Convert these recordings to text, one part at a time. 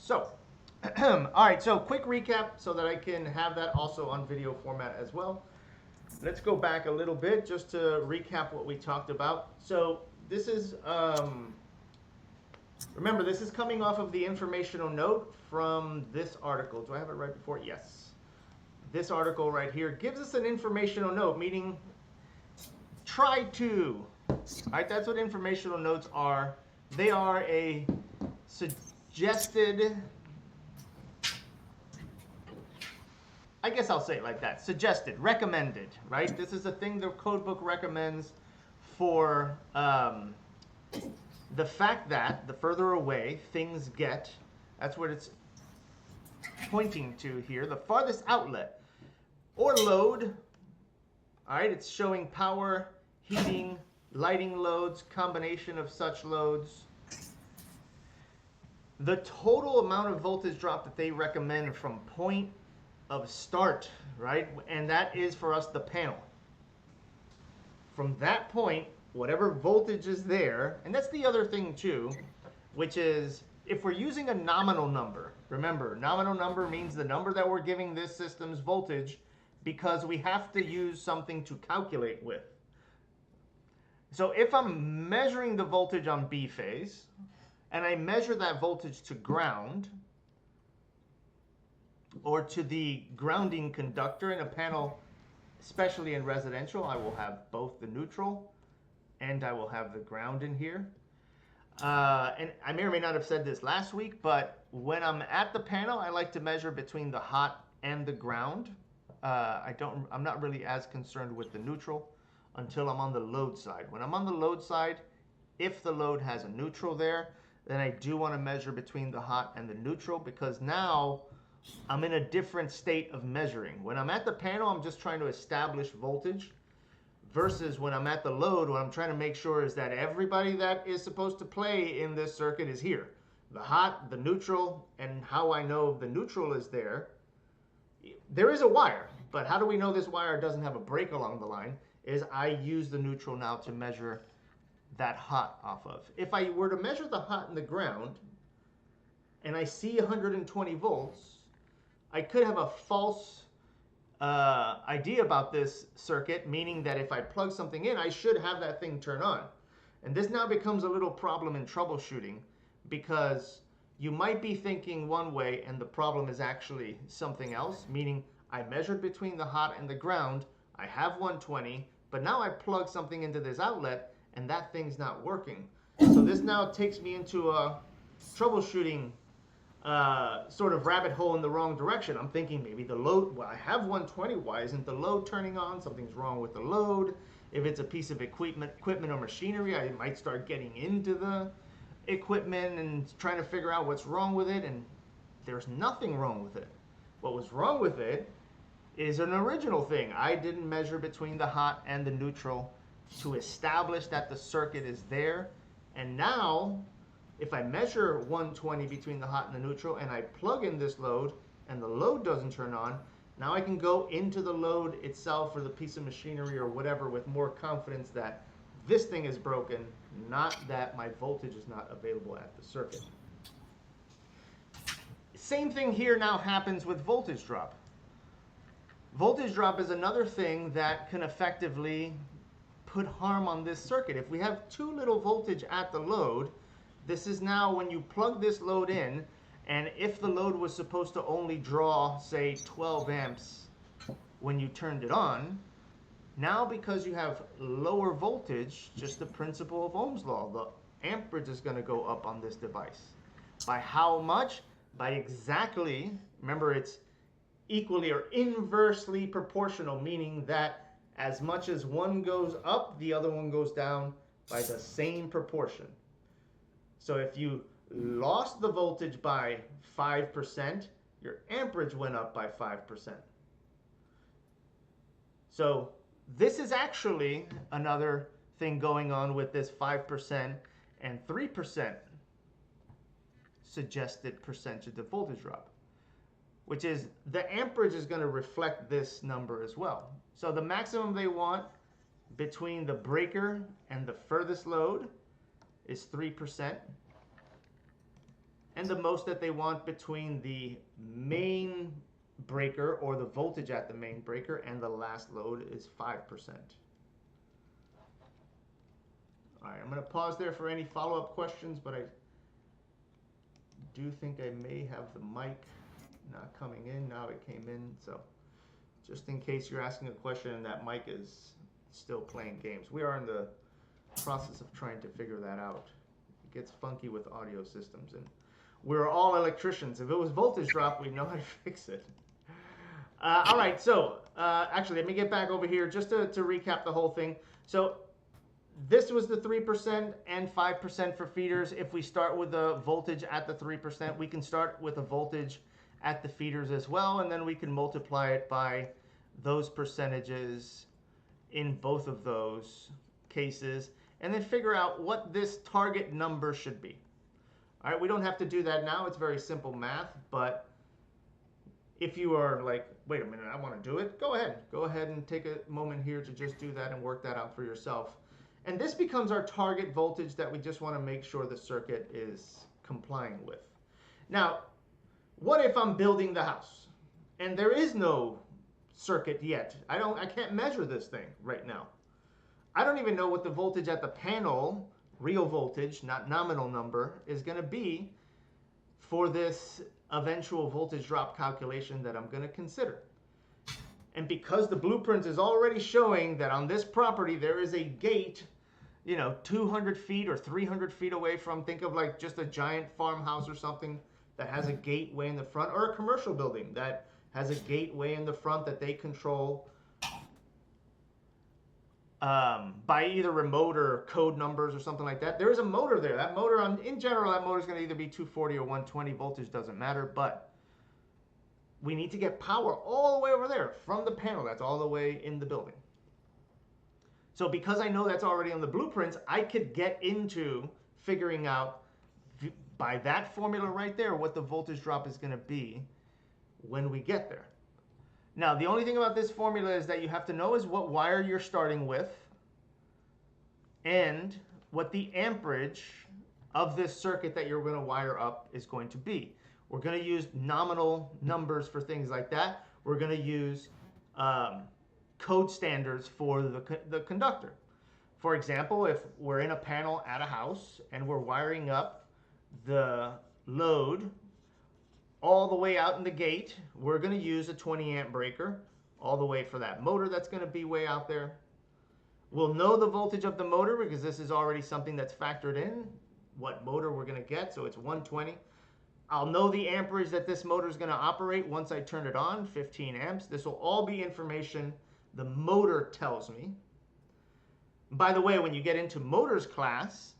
So, all right, so quick recap so that I can have that also on video format as well. Let's go back a little bit just to recap what we talked about. So this is, remember, this is coming off of the informational note from this article. Do I have it right before? Yes. This article right here gives us an informational note, meaning try to. All right, that's what informational notes are. They are a suggested, I guess I'll say it like that, suggested, recommended, right? This is a thing the codebook recommends for the fact that the further away things get, that's what it's pointing to here, the farthest outlet or load, all right, it's showing power, heating, lighting loads, combination of such loads. The total amount of voltage drop that they recommend from point of start, right? And that is for us the panel. From that point, whatever voltage is there, and that's the other thing too, which is if we're using a nominal number, remember, nominal number means the number that we're giving this system's voltage because we have to use something to calculate with. So if I'm measuring the voltage on B phase, and I measure that voltage to ground, or to the grounding conductor in a panel, especially in residential, I will have both the neutral and I will have the ground in here. And I may or may not have said this last week, but when I'm at the panel, I like to measure between the hot and the ground. I'm not really as concerned with the neutral until I'm on the load side. When I'm on the load side, if the load has a neutral there, then I do want to measure between the hot and the neutral because now I'm in a different state of measuring. When I'm at the panel, I'm just trying to establish voltage versus when I'm at the load, what I'm trying to make sure is that everybody that is supposed to play in this circuit is here. The hot, the neutral, and how I know the neutral is there. There is a wire, but how do we know this wire doesn't have a break along the line? Is I use the neutral now to measure that hot off of. If I were to measure the hot and the ground, and I see 120 volts, I could have a false idea about this circuit, meaning that if I plug something in, I should have that thing turn on. And this now becomes a little problem in troubleshooting because you might be thinking one way and the problem is actually something else, meaning I measured between the hot and the ground, I have 120, but now I plug something into this outlet and that thing's not working. So this now takes me into a troubleshooting sort of rabbit hole in the wrong direction. I'm thinking maybe the load, well, I have 120, why isn't the load turning on? Something's wrong with the load. If it's a piece of equipment or machinery, I might start getting into the equipment and trying to figure out what's wrong with it, and there's nothing wrong with it. What was wrong with it is an original thing. I didn't measure between the hot and the neutral to establish that the circuit is there, and now if I measure 120 between the hot and the neutral and I plug in this load and the load doesn't turn on, now I can go into the load itself or the piece of machinery or whatever with more confidence that this thing is broken, not that my voltage is not available at the circuit. Same thing here now happens with voltage drop. Voltage drop is another thing that can effectively put harm on this circuit. If we have too little voltage at the load, this is now when you plug this load in, and if the load was supposed to only draw, say, 12 amps when you turned it on, now because you have lower voltage, just the principle of Ohm's law, the amperage is going to go up on this device. By how much? By exactly, remember it's equally or inversely proportional, meaning that as much as one goes up, the other one goes down by the same proportion. So if you lost the voltage by 5%, your amperage went up by 5%. So this is actually another thing going on with this 5% and 3% suggested percentage of voltage drop, which is the amperage is going to reflect this number as well. So the maximum they want between the breaker and the furthest load is 3%. and the most that they want between the main breaker, or the voltage at the main breaker, and the last load is 5%. All right, I'm going to pause there for any follow-up questions, but I do think I may have the mic not coming in. Now it came in, so just in case you're asking a question and that mic is still playing games. We are in the process of trying to figure that out. It gets funky with audio systems, and we're all electricians. If it was voltage drop, we'd know how to fix it. All right, so actually, let me get back over here just to recap the whole thing. So this was the 3% and 5% for feeders. If we start with the voltage at the 3%, we can start with a voltage at the feeders as well, and then we can multiply it by those percentages in both of those cases, and then figure out what this target number should be. All right, we don't have to do that now. It's very simple math, but if you are like, wait a minute, I want to do it, go ahead. Go ahead and take a moment here to just do that and work that out for yourself. And this becomes our target voltage that we just want to make sure the circuit is complying with. Now, what if I'm building the house and there is no circuit yet? I can't measure this thing right now. I don't even know what the voltage at the panel, real voltage, not nominal number, is going to be for this eventual voltage drop calculation that I'm going to consider. And because the blueprint is already showing that on this property there is a gate, 200 feet or 300 feet away from, think of like just a giant farmhouse or something that has a gateway in the front, or a commercial building that has a gateway in the front that they control by either remote or code numbers or something like that. There is a motor there. That motor, in general, that motor is going to either be 240 or 120 voltage, doesn't matter, but we need to get power all the way over there from the panel that's all the way in the building. So because I know that's already on the blueprints, I could get into figuring out by that formula right there what the voltage drop is going to be when we get there. Now, the only thing about this formula is that you have to know is what wire you're starting with and what the amperage of this circuit that you're going to wire up is going to be. We're going to use nominal numbers for things like that. We're going to use code standards for the conductor. For example, if we're in a panel at a house and we're wiring up the load all the way out in the gate, we're going to use a 20 amp breaker all the way for that motor that's going to be way out there. We'll know the voltage of the motor because this is already something that's factored in, what motor we're going to get, so it's 120. I'll know the amperage that this motor is going to operate once I turn it on, 15 amps. This will all be information the motor tells me. By the way, when you get into motors class,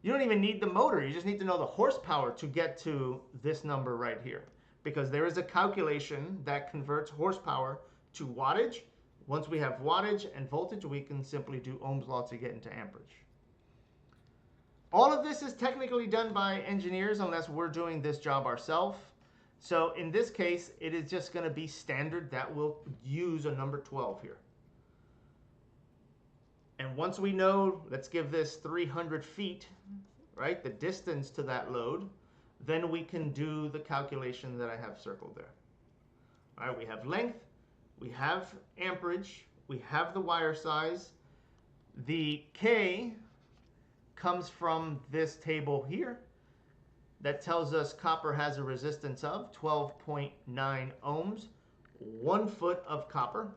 you don't even need the motor. You just need to know the horsepower to get to this number right here, because there is a calculation that converts horsepower to wattage. Once we have wattage and voltage, we can simply do Ohm's law to get into amperage. All of this is technically done by engineers unless we're doing this job ourselves. So in this case, it is just going to be standard that we'll use a number 12 here. And once we know, let's give this 300 feet, right, the distance to that load, then we can do the calculation that I have circled there. All right, we have length, we have amperage, we have the wire size. The K comes from this table here that tells us copper has a resistance of 12.9 ohms, 1 foot of copper.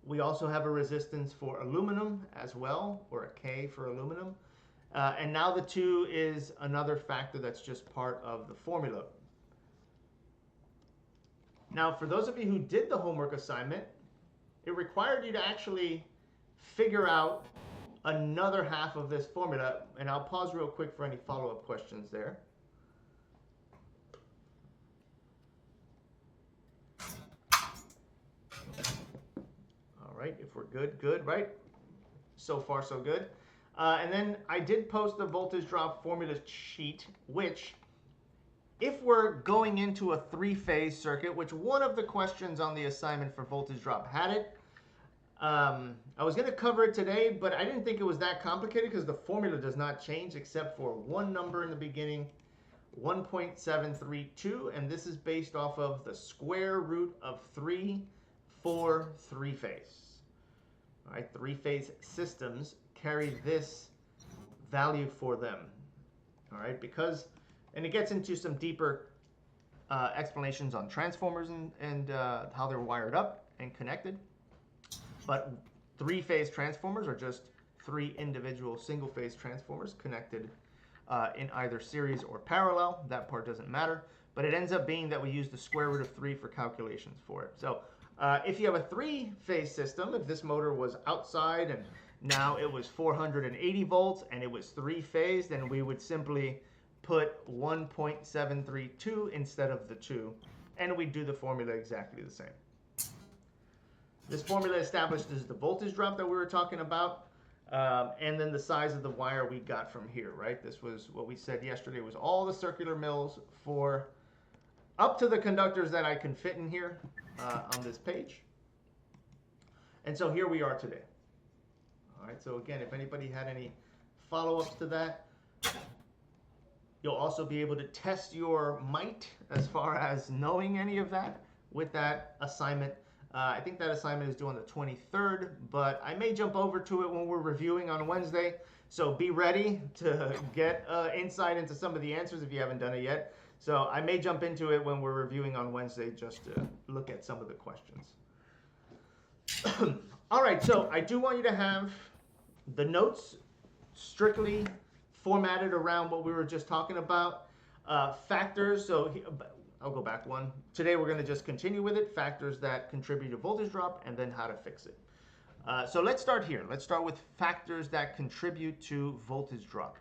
We also have a resistance for aluminum as well, or a K for aluminum. And now the 2 is another factor that's just part of the formula. Now, for those of you who did the homework assignment, it required you to actually figure out another half of this formula, and I'll pause real quick for any follow-up questions there. All right, if we're good, right? So far, so good. And then I did post the voltage drop formula sheet, which, if we're going into a 3-phase circuit, which one of the questions on the assignment for voltage drop had it, I was going to cover it today, but I didn't think it was that complicated because the formula does not change except for one number in the beginning, 1.732, and this is based off of the square root of 3 for three-phase. All right, three-phase systems carry this value for them. All right, because, and it gets into some deeper explanations on transformers and how they're wired up and connected. But three-phase transformers are just three individual single-phase transformers connected in either series or parallel. That part doesn't matter. But it ends up being that we use the square root of 3 for calculations for it. So if you have a three-phase system, if this motor was outside and now it was 480 volts and it was three-phase, then we would simply put 1.732 instead of the 2, and we'd do the formula exactly the same. This formula establishes the voltage drop that we were talking about, and then the size of the wire we got from here, right? This was what we said yesterday was all the circular mills for up to the conductors that I can fit in here on this page. And so here we are today. All right, so again, if anybody had any follow-ups to that, you'll also be able to test your might as far as knowing any of that with that assignment. I think that assignment is due on the 23rd, but I may jump over to it when we're reviewing on Wednesday. So be ready to get insight into some of the answers if you haven't done it yet. So I may jump into it when we're reviewing on Wednesday just to look at some of the questions. All right, so I do want you to have the notes strictly formatted around what we were just talking about. Factors, so I'll go back one. Today we're going to just continue with it, factors that contribute to voltage drop, and then how to fix it. So let's start here. Let's start with factors that contribute to voltage drop.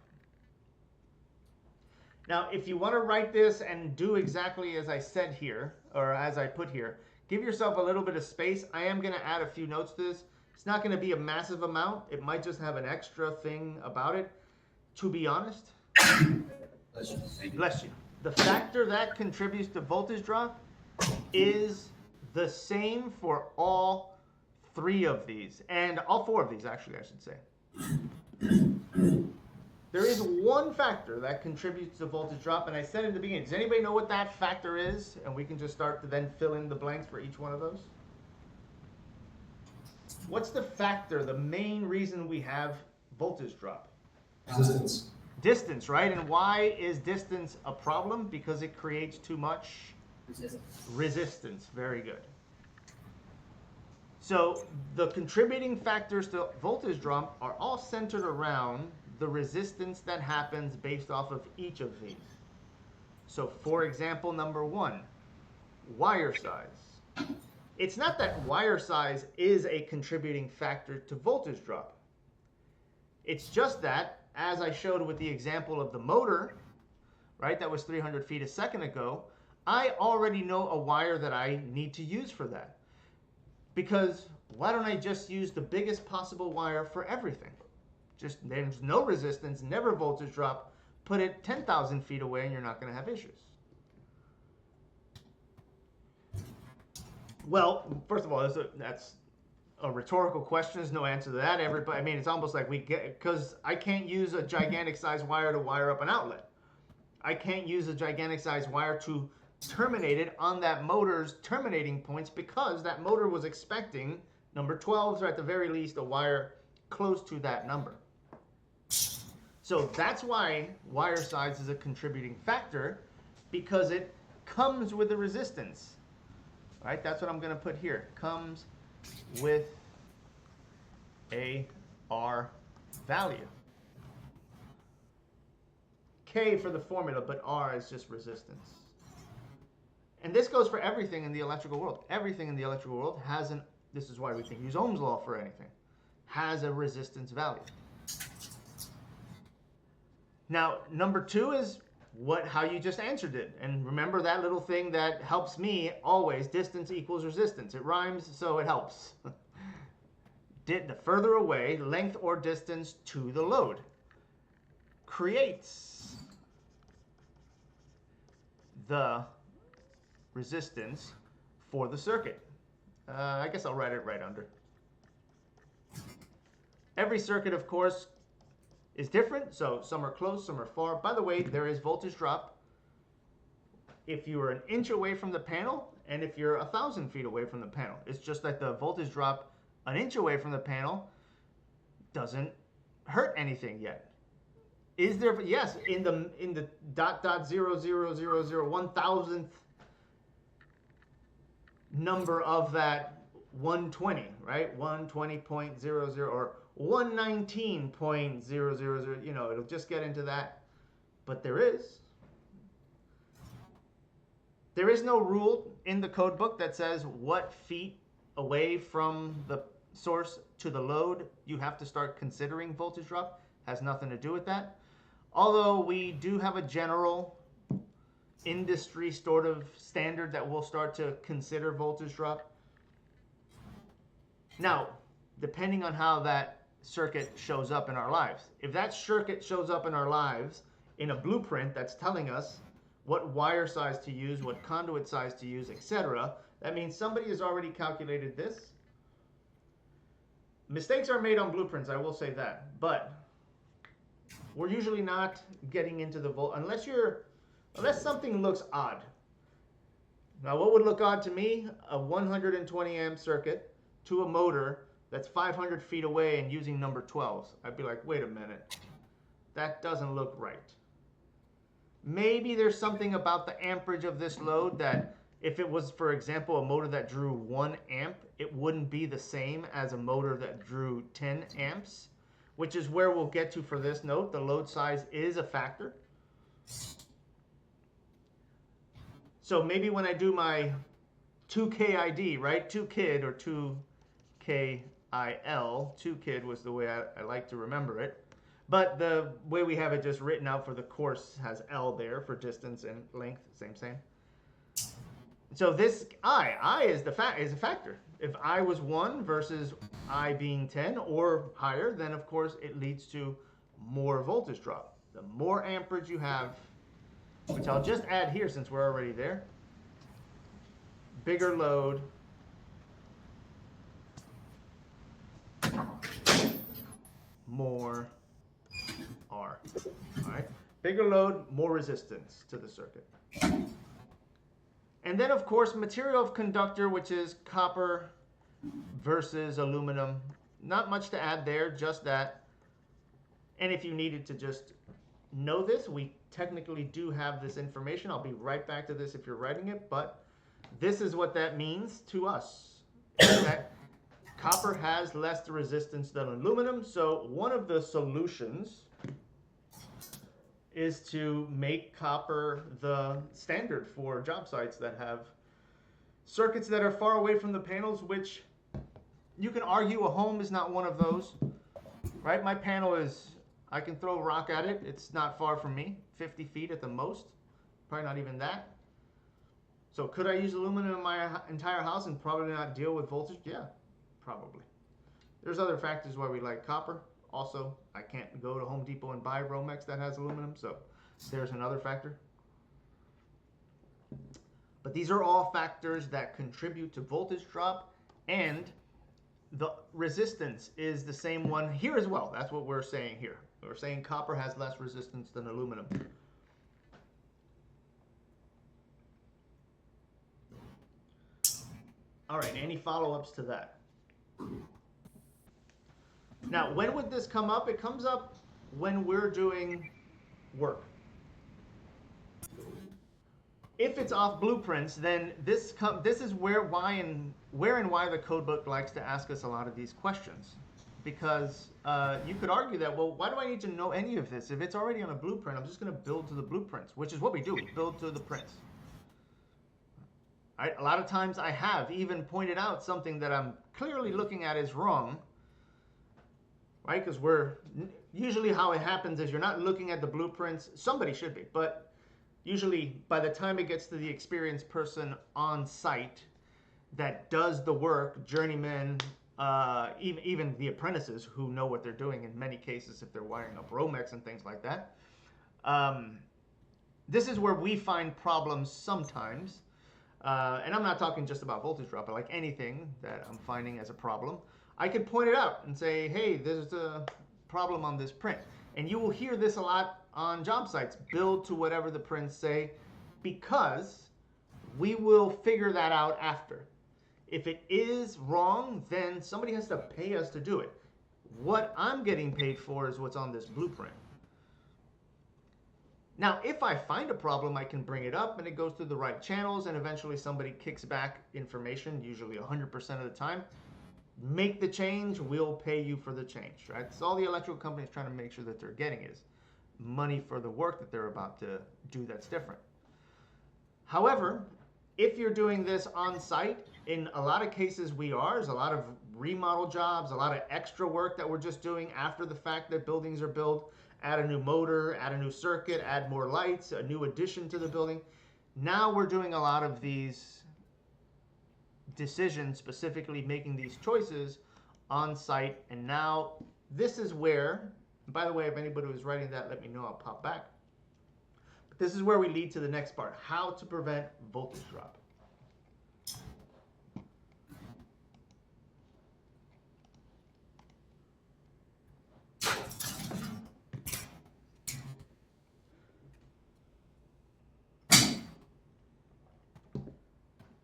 Now, if you want to write this and do exactly as I said here, or as I put here, give yourself a little bit of space. I am going to add a few notes to this. It's not going to be a massive amount. It might just have an extra thing about it. To be honest, bless you. The factor that contributes to voltage drop is the same for all three of these, and all four of these, actually, I should say. There is one factor that contributes to voltage drop, and I said in the beginning, does anybody know what that factor is? And we can just start to then fill in the blanks for each one of those. What's the factor, the main reason we have voltage drop? Distance. Distance, right? And why is distance a problem? Because it creates too much resistance. Very good. So the contributing factors to voltage drop are all centered around the resistance that happens based off of each of these. So for example, number one, wire size. It's not that wire size is a contributing factor to voltage drop. It's just that, as I showed with the example of the motor, right, that was 300 feet a second ago, I already know a wire that I need to use for that. Because why don't I just use the biggest possible wire for everything? Just, there's no resistance, never voltage drop, put it 10,000 feet away and you're not going to have issues. Well, first of all, that's a rhetorical question. There's no answer to that. Everybody, I mean, it's almost like we get, because I can't use a gigantic size wire to wire up an outlet. I can't use a gigantic size wire to terminate it on that motor's terminating points because that motor was expecting number 12s, or at the very least a wire close to that number. So that's why wire size is a contributing factor, because it comes with a resistance. Right? That's what I'm going to put here. Comes with a R value. K for the formula, but R is just resistance. And this goes for everything in the electrical world. Everything in the electrical world has an, this is why we can use Ohm's law for anything, has a resistance value. Now, number two is how you just answered it. And remember that little thing that helps me always, distance equals resistance. It rhymes, so it helps. The further away, length or distance to the load creates the resistance for the circuit. I guess I'll write it right under. Every circuit, of course, is different. So some are close, some are far. By the way, there is voltage drop if you are an inch away from the panel and if you're 1,000 feet away from the panel. It's just that the voltage drop an inch away from the panel doesn't hurt anything yet. Is there? Yes, in the .000001,000th number of that 120, right? 120.00 or 119.000, you know, it'll just get into that. But there is no rule in the code book that says what feet away from the source to the load you have to start considering voltage drop. Has nothing to do with that. Although we do have a general industry sort of standard that we'll start to consider voltage drop. Now, depending on how that circuit shows up in our lives. If that circuit shows up in our lives in a blueprint that's telling us what wire size to use, what conduit size to use, etc., that means somebody has already calculated this. Mistakes are made on blueprints, I will say that, but we're usually not getting into the unless something looks odd. Now, what would look odd to me? A 120 amp circuit to a motor that's 500 feet away and using number 12s. I'd be like, wait a minute, that doesn't look right. Maybe there's something about the amperage of this load that if it was, for example, a motor that drew 1 amp, it wouldn't be the same as a motor that drew 10 amps, which is where we'll get to for this note. The load size is a factor. So maybe when I do my 2KID, right? 2KID or 2KIL, 2KID was the way I like to remember it. But the way we have it just written out for the course has L there for distance and length, same. So this I is a factor. If I was 1 versus I being 10 or higher, then of course it leads to more voltage drop. The more amperage you have, which I'll just add here since we're already there, bigger load, more R. All right, bigger load, more resistance to the circuit. And then, of course, material of conductor, which is copper versus aluminum. Not much to add there, just that. And if you needed to just know this, we technically do have this information. I'll be right back to this if you're writing it, but this is what that means to us. That copper has less resistance than aluminum, so one of the solutions is to make copper the standard for job sites that have circuits that are far away from the panels, which you can argue a home is not one of those, right? My panel is, I can throw a rock at it. It's not far from me, 50 feet at the most, probably not even that. So could I use aluminum in my entire house and probably not deal with voltage? Yeah, probably. There's other factors why we like copper. Also, I can't go to Home Depot and buy Romex that has aluminum, so there's another factor. But these are all factors that contribute to voltage drop, and the resistance is the same one here as well. That's what we're saying here. We're saying copper has less resistance than aluminum. All right, any follow-ups to that? Now, when would this come up? It comes up when we're doing work. If it's off blueprints, then this is where and why the codebook likes to ask us a lot of these questions. Because you could argue that, well, why do I need to know any of this? If it's already on a blueprint, I'm just going to build to the blueprints, which is what we do. We build to the prints. Right? A lot of times I have even pointed out something that I'm clearly looking at is wrong. Right? Because usually how it happens is you're not looking at the blueprints. Somebody should be, but usually by the time it gets to the experienced person on site that does the work, journeymen, even the apprentices who know what they're doing in many cases if they're wiring up Romex and things like that. This is where we find problems sometimes. And I'm not talking just about voltage drop, but like anything that I'm finding as a problem. I could point it out and say, hey, there's a problem on this print. And you will hear this a lot on job sites, build to whatever the prints say, because we will figure that out after. If it is wrong, then somebody has to pay us to do it. What I'm getting paid for is what's on this blueprint. Now, if I find a problem, I can bring it up and it goes through the right channels, and eventually somebody kicks back information, usually 100% of the time. Make the change, we'll pay you for the change, right? So all the electrical companies trying to make sure that they're getting is money for the work that they're about to do that's different. However, if you're doing this on site, in a lot of cases we are, there's a lot of remodel jobs, a lot of extra work that we're just doing after the fact that buildings are built, add a new motor, add a new circuit, add more lights, a new addition to the building. Now we're doing a lot of these decisions, specifically making these choices on site, and now this is where, by the way, if anybody was writing that, let me know, I'll pop back. But this is where we lead to the next part, how to prevent voltage drop.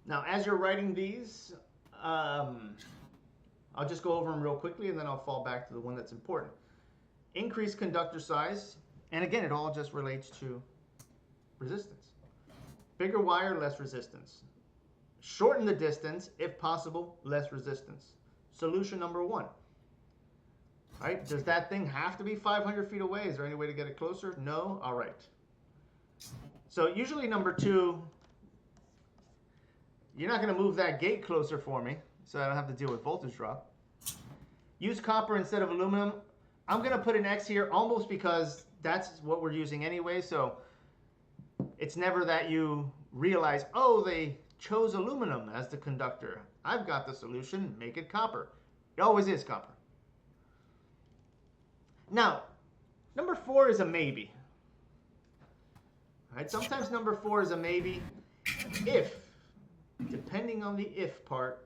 Now, as you're writing these, I'll just go over them real quickly and then I'll fall back to the one that's important. Increase conductor size, and again, it all just relates to resistance. Bigger wire, less resistance. Shorten the distance, if possible, less resistance. Solution number one. Right? Does that thing have to be 500 feet away? Is there any way to get it closer? No? All right. So usually number two, you're not going to move that gate closer for me, so I don't have to deal with voltage drop. Use copper instead of aluminum. I'm going to put an X here almost because that's what we're using anyway, so it's never that you realize, oh, they chose aluminum as the conductor. I've got the solution, make it copper. It always is copper. Now, number four is a maybe. Right? Sometimes number four is a maybe if, depending on the if part,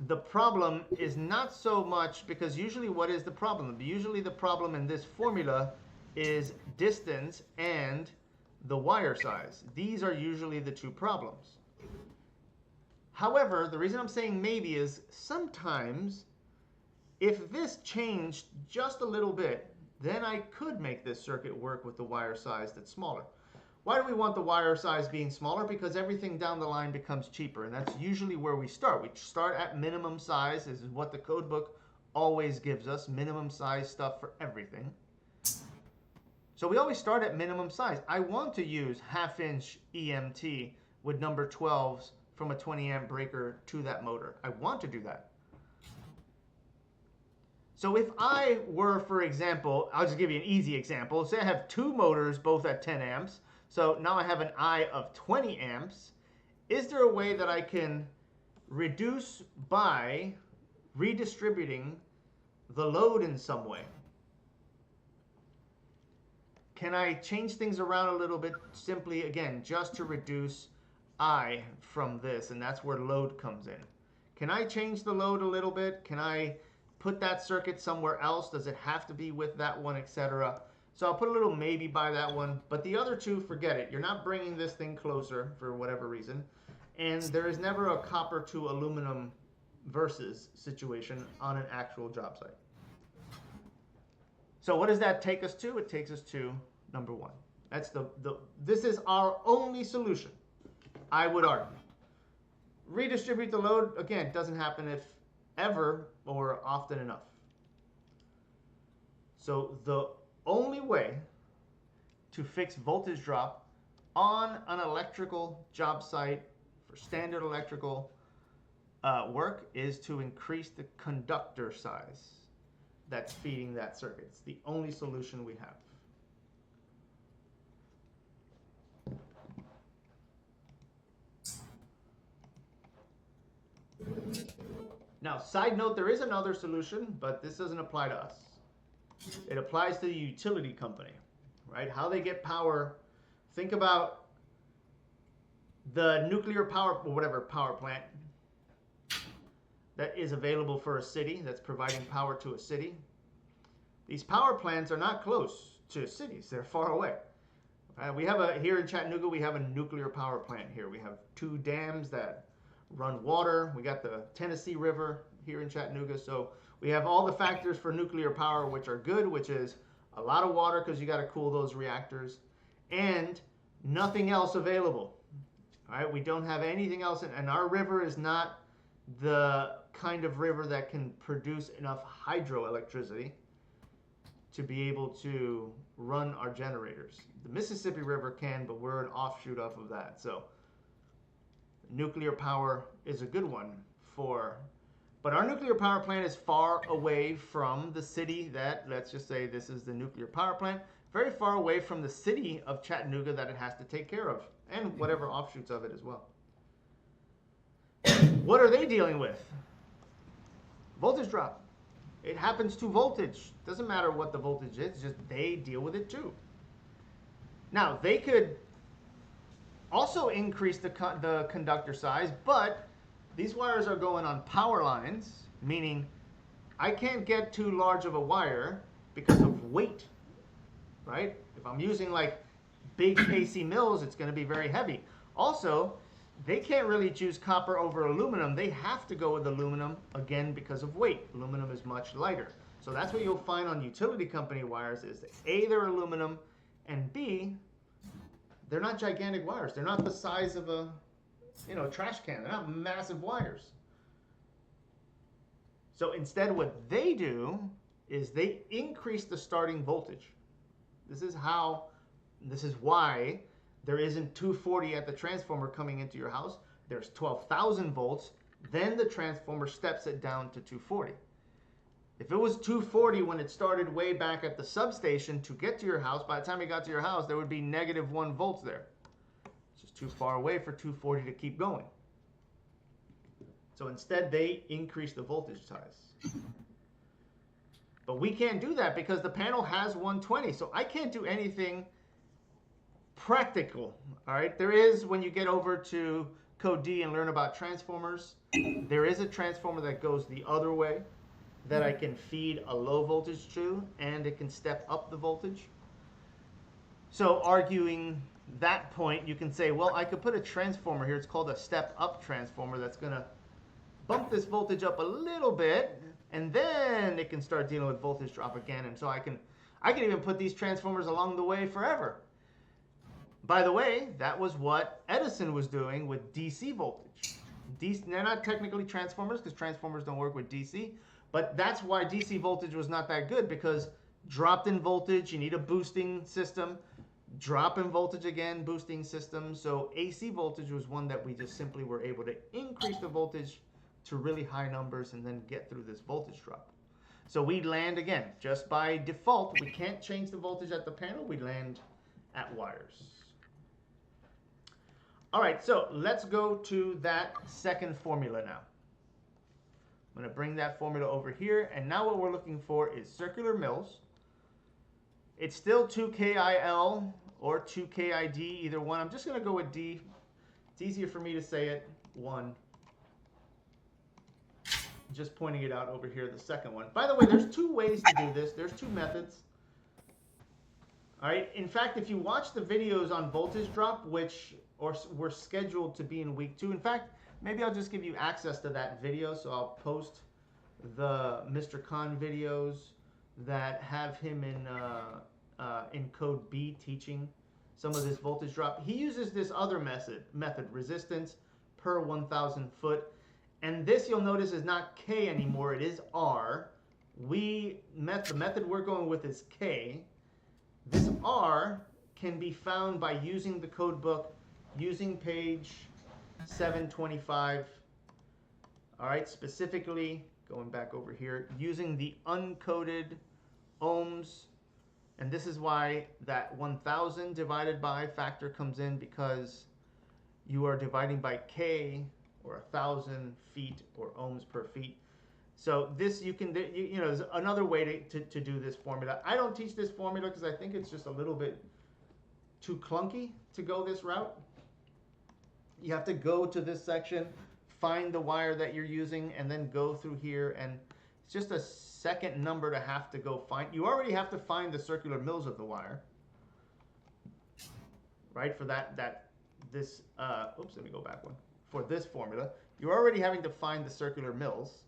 the problem is not so much, because usually what is the problem? Usually the problem in this formula is distance and the wire size. These are usually the two problems. However, the reason I'm saying maybe is sometimes if this changed just a little bit, then I could make this circuit work with the wire size that's smaller. Why do we want the wire size being smaller? Because everything down the line becomes cheaper, and that's usually where we start. We start at minimum size. This is what the code book always gives us, minimum size stuff for everything. So we always start at minimum size. I want to use half-inch EMT with number 12s from a 20 amp breaker to that motor. I want to do that. So if I were, for example, I'll just give you an easy example. Say I have two motors, both at 10 amps. So now I have an I of 20 amps. Is there a way that I can reduce by redistributing the load in some way? Can I change things around a little bit simply, again, just to reduce I from this? And that's where load comes in. Can I change the load a little bit? Can I put that circuit somewhere else? Does it have to be with that one, etc.? So I'll put a little maybe by that one, but the other two, forget it. You're not bringing this thing closer for whatever reason, and there is never a copper to aluminum versus situation on an actual job site. So what does that take us to? It takes us to number one. That's this is our only solution, I would argue. Redistribute the load, again, doesn't happen if ever or often enough. So the only way to fix voltage drop on an electrical job site for standard electrical work is to increase the conductor size that's feeding that circuit. It's the only solution we have. Now, side note, there is another solution, but this doesn't apply to us. It applies to the utility company, right? How they get power. Think about the nuclear power, or whatever power plant. that is available for a city, that's providing power to a city. These power plants are not close to cities, they're far away. Here in Chattanooga, we have a nuclear power plant here. We have 2 dams that run water. We got the Tennessee River here in Chattanooga. So we have all the factors for nuclear power, which are good, which is a lot of water because you got to cool those reactors, and nothing else available. All right, we don't have anything else, and our river is not the kind of river that can produce enough hydroelectricity to be able to run our generators. The Mississippi River can, but we're an offshoot off of that. So nuclear power is a good one but our nuclear power plant is far away from the city that, let's just say this is the nuclear power plant, very far away from the city of Chattanooga that it has to take care of, and whatever offshoots of it as well. What are they dealing with? Voltage drop. It happens to voltage. Doesn't matter what the voltage is, just they deal with it too. Now, they could also increase the conductor size, but these wires are going on power lines, meaning I can't get too large of a wire because of weight, right? If I'm using like big KC mills, it's going to be very heavy. Also, they can't really choose copper over aluminum. They have to go with aluminum, again, because of weight. Aluminum is much lighter. So that's what you'll find on utility company wires is that A, they're aluminum, and B, they're not gigantic wires. They're not the size of a trash can. They're not massive wires. So instead what they do is they increase the starting voltage. This is why there isn't 240 at the transformer coming into your house. There's 12,000 volts. Then the transformer steps it down to 240. If it was 240 when it started way back at the substation to get to your house, by the time it got to your house, there would be -1 volts there. It's just too far away for 240 to keep going. So instead, they increase the voltage size. But we can't do that because the panel has 120. So I can't do anything practical. All right. There is, when you get over to Code D and learn about transformers, there is a transformer that goes the other way that I can feed a low voltage to, and it can step up the voltage. So arguing that point, you can say, well, I could put a transformer here. It's called a step-up transformer that's going to bump this voltage up a little bit, and then it can start dealing with voltage drop again. And so I can even put these transformers along the way forever. By the way, that was what Edison was doing with DC voltage. They're not technically transformers because transformers don't work with DC, but that's why DC voltage was not that good, because dropped in voltage, you need a boosting system. Drop in voltage again, boosting system. So AC voltage was one that we just simply were able to increase the voltage to really high numbers and then get through this voltage drop. So we land again, just by default, we can't change the voltage at the panel, we land at wires. All right, so let's go to that second formula now. I'm going to bring that formula over here, and now what we're looking for is circular mills. It's still 2KIL or 2KID, either one. I'm just going to go with D. It's easier for me to say it, 1. Just pointing it out over here, the second one. By the way, there's 2 ways to do this. There's 2 methods. All right. In fact, if you watch the videos on voltage drop, which were scheduled to be in week 2. In fact, maybe I'll just give you access to that video. So I'll post the Mr. Khan videos that have him in Code B teaching some of this voltage drop. He uses this other method, resistance per 1,000 foot. And this, you'll notice, is not K anymore. It is R. The method we're going with is K. This R can be found by using the code book, using page 725. All right, specifically, going back over here, using the uncoded ohms. And this is why that 1,000 divided by factor comes in, because you are dividing by K, or 1,000 feet, or ohms per feet. So this there's another way to do this formula. I don't teach this formula because I think it's just a little bit too clunky to go this route. You have to go to this section, find the wire that you're using and then go through here, and it's just a second number to have to go find. You already have to find the circular mills of the wire, right? For this, oops, let me go back one. For this formula, you're already having to find the circular mills.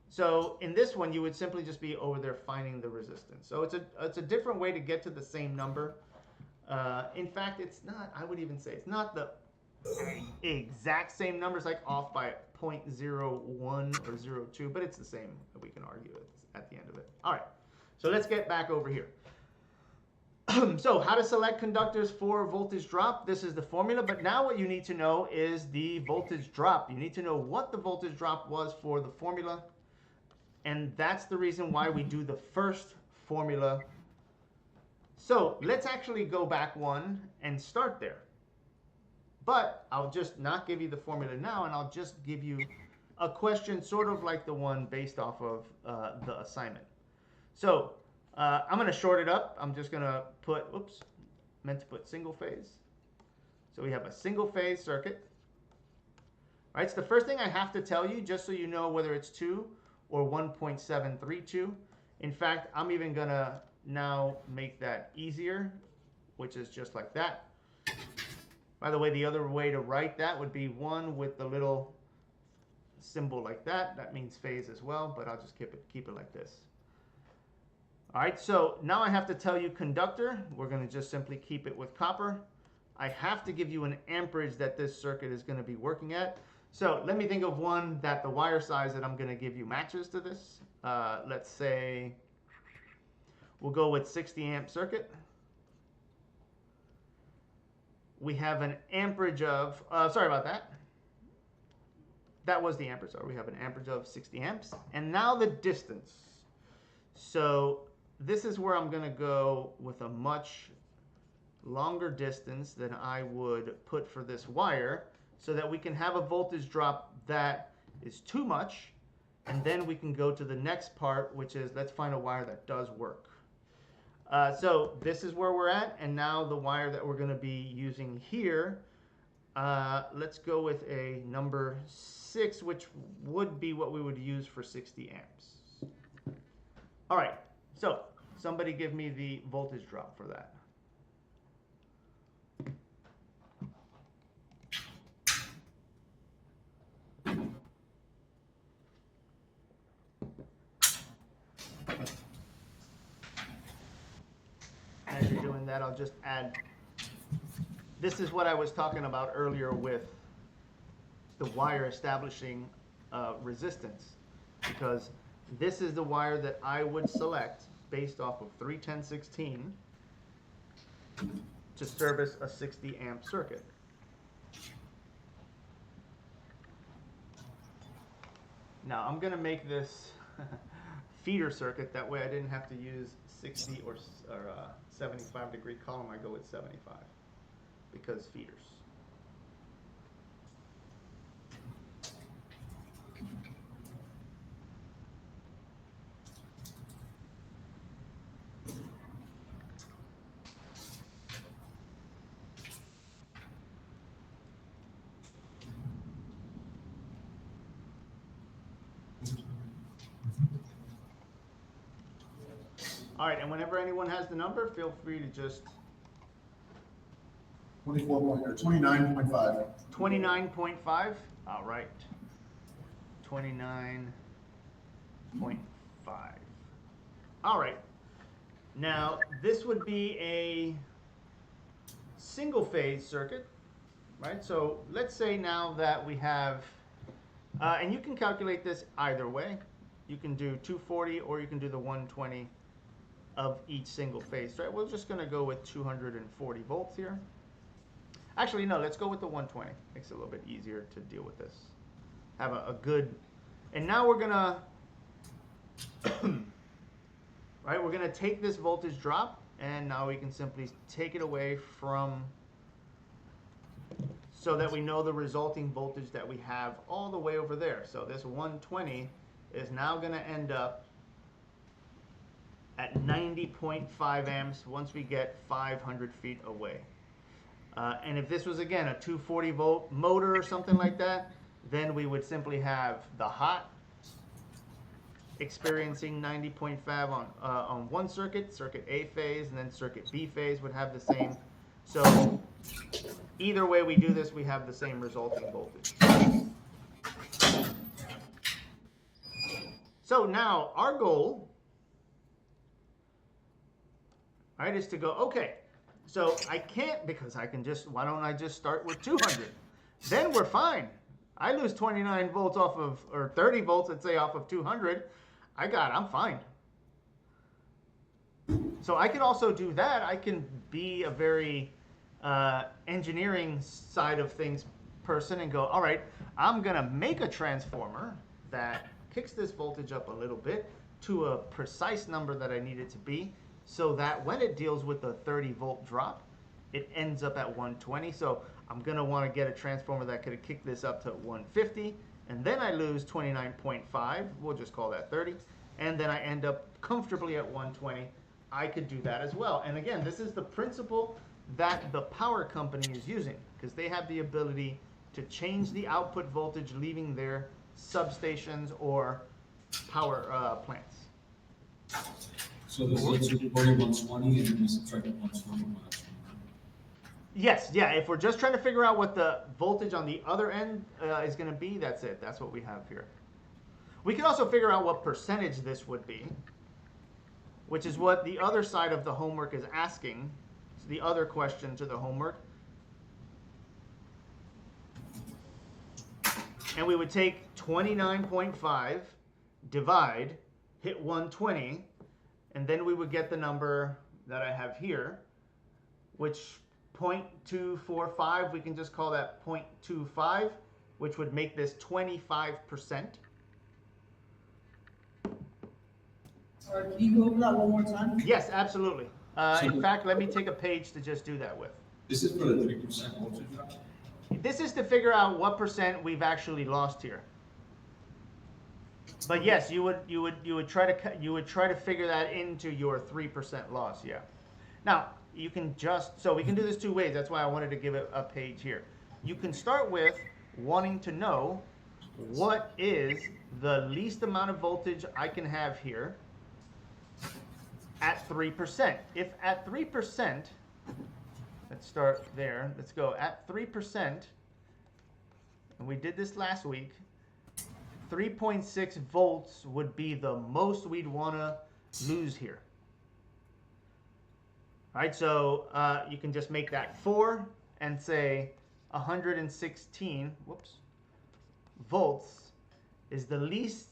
So in this one, you would simply just be over there finding the resistance. So it's a different way to get to the same number. In fact, it's not, I would even say it's not the exact same numbers, like off by 0.01 or 0.02, but it's the same, we can argue at the end of it. All right, so let's get back over here. So how to select conductors for voltage drop. This is the formula, but now what you need to know is the voltage drop. You need to know what the voltage drop was for the formula, and that's the reason why we do the first formula. So let's actually go back one and start there. But I'll just not give you the formula now, and I'll just give you a question sort of like the one based off of the assignment. So I'm going to short it up. I'm just going to put, oops, meant to put single phase. So we have a single phase circuit. All right, so the first thing I have to tell you, just so you know whether it's 2 or 1.732. In fact, I'm even going to now make that easier, which is just like that. By the way, the other way to write that would be 1 with the little symbol like that. That means phase as well, but I'll just keep it like this. All right, so now I have to tell you conductor. We're going to just simply keep it with copper. I have to give you an amperage that this circuit is going to be working at. So let me think of one that the wire size that I'm going to give you matches to this. Let's say we'll go with 60 amp circuit. We have an amperage of, sorry about that. That was the amperage, sorry. We have an amperage of 60 amps. And now the distance. So this is where I'm going to go with a much longer distance than I would put for this wire, so that we can have a voltage drop that is too much. And then we can go to the next part, which is let's find a wire that does work. So this is where we're at, and now the wire that we're going to be using here, let's go with a number 6, which would be what we would use for 60 amps. All right, so somebody give me the voltage drop for that. As you're doing that, I'll just add, this is what I was talking about earlier with the wire establishing resistance, because this is the wire that I would select based off of 31016 to service a 60 amp circuit. Now I'm going to make this feeder circuit, that way I didn't have to use 60 or 75 degree column. I go with 75 because feeders. All right, and whenever anyone has the number, feel free to just 29.5. 29.5. All right. 29.5. All right. Now, this would be a single phase circuit, right? So let's say now that we have, and you can calculate this either way. You can do 240 or you can do the 120 of each single phase, right? We're just going to go with 240 volts here. Actually, no, let's go with the 120. Makes it a little bit easier to deal with this. Have a good, and now we're going to, right, we're going to take this voltage drop, and now we can simply take it away from, so that we know the resulting voltage that we have all the way over there. So this 120 is now going to end up at 90.5 amps once we get 500 feet away. And if this was, again, a 240 volt motor or something like that, then we would simply have the hot experiencing 90.5 on one circuit, circuit A phase, and then circuit B phase would have the same. So either way we do this, we have the same resulting voltage. So now our goal, right, is to go, okay, so I can't, because I can just, why don't I just start with 200? Then we're fine. I lose 29 volts off of, or 30 volts, let's say, off of 200. I'm fine. So I can also do that. I can be a very engineering side of things person and go, all right, I'm going to make a transformer that kicks this voltage up a little bit to a precise number that I need it to be, so that when it deals with the 30 volt drop, it ends up at 120. So I'm going to want to get a transformer that could kick this up to 150, and then I lose 29.5, we'll just call that 30, and then I end up comfortably at 120. I could do that as well. And again, this is the principle that the power company is using, because they have the ability to change the output voltage leaving their substations or power plants. So this is reporting 120 and then you subtract 120 minus 100. Yes, yeah, if we're just trying to figure out what the voltage on the other end is going to be, that's it. That's what we have here. We can also figure out what percentage this would be, which is what the other side of the homework is asking. It's the other question to the homework. And we would take 29.5, divide, hit 120, and then we would get the number that I have here, which 0.245, we can just call that 0.25, which would make this 25%. Sorry, can you go over that one more time? Yes, absolutely. In fact, let me take a page to just do that with. This is for the 3% voltage drop? This is to figure out what percent we've actually lost here. But yes, you would try to figure that into your 3% loss, yeah. Now, you can so we can do this two ways. That's why I wanted to give it a page here. You can start with wanting to know what is the least amount of voltage I can have here at 3%. If at 3%, let's start there. Let's go at 3%, and we did this last week, 3.6 volts would be the most we'd want to lose here. All right, so you can just make that 4 and say 116 volts is the least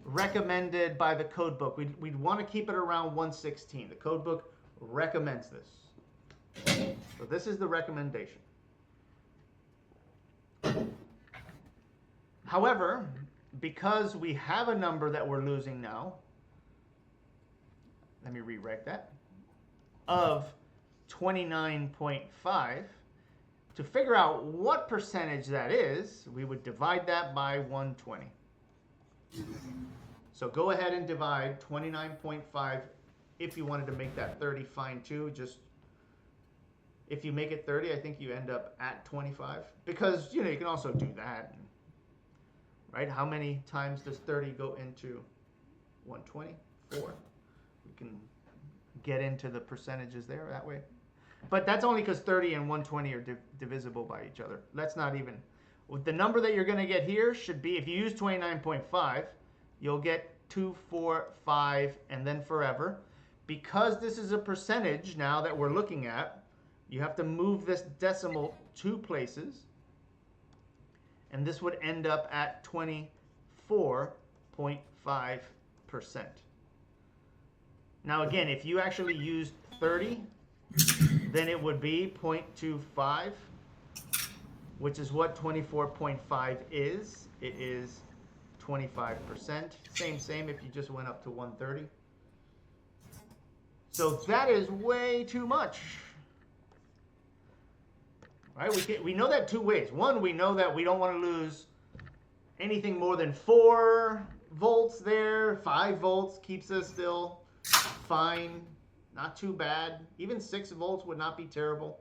recommended by the code book. We'd want to keep it around 116. The code book recommends this. So this is the recommendation. However, because we have a number that we're losing now, let me rewrite that, of 29.5, to figure out what percentage that is, we would divide that by 120. So go ahead and divide 29.5. If you wanted to make that 30, fine too. Just if you make it 30, I think you end up at 25, because you can also do that, right? How many times does 30 go into 120? 4. We can get into the percentages there that way. But that's only because 30 and 120 are divisible by each other. Let's not even. The number that you're going to get here should be, if you use 29.5, you'll get 245 and then forever. Because this is a percentage now that we're looking at, you have to move this decimal 2 places. And this would end up at 24.5%. Now again, if you actually used 30, then it would be 0.25, which is what 24.5 is. It is 25%. Same if you just went up to 130. So that is way too much. Right? We know that two ways. One, we know that we don't want to lose anything more than 4 volts there. 5 volts keeps us still fine. Not too bad. Even 6 volts would not be terrible.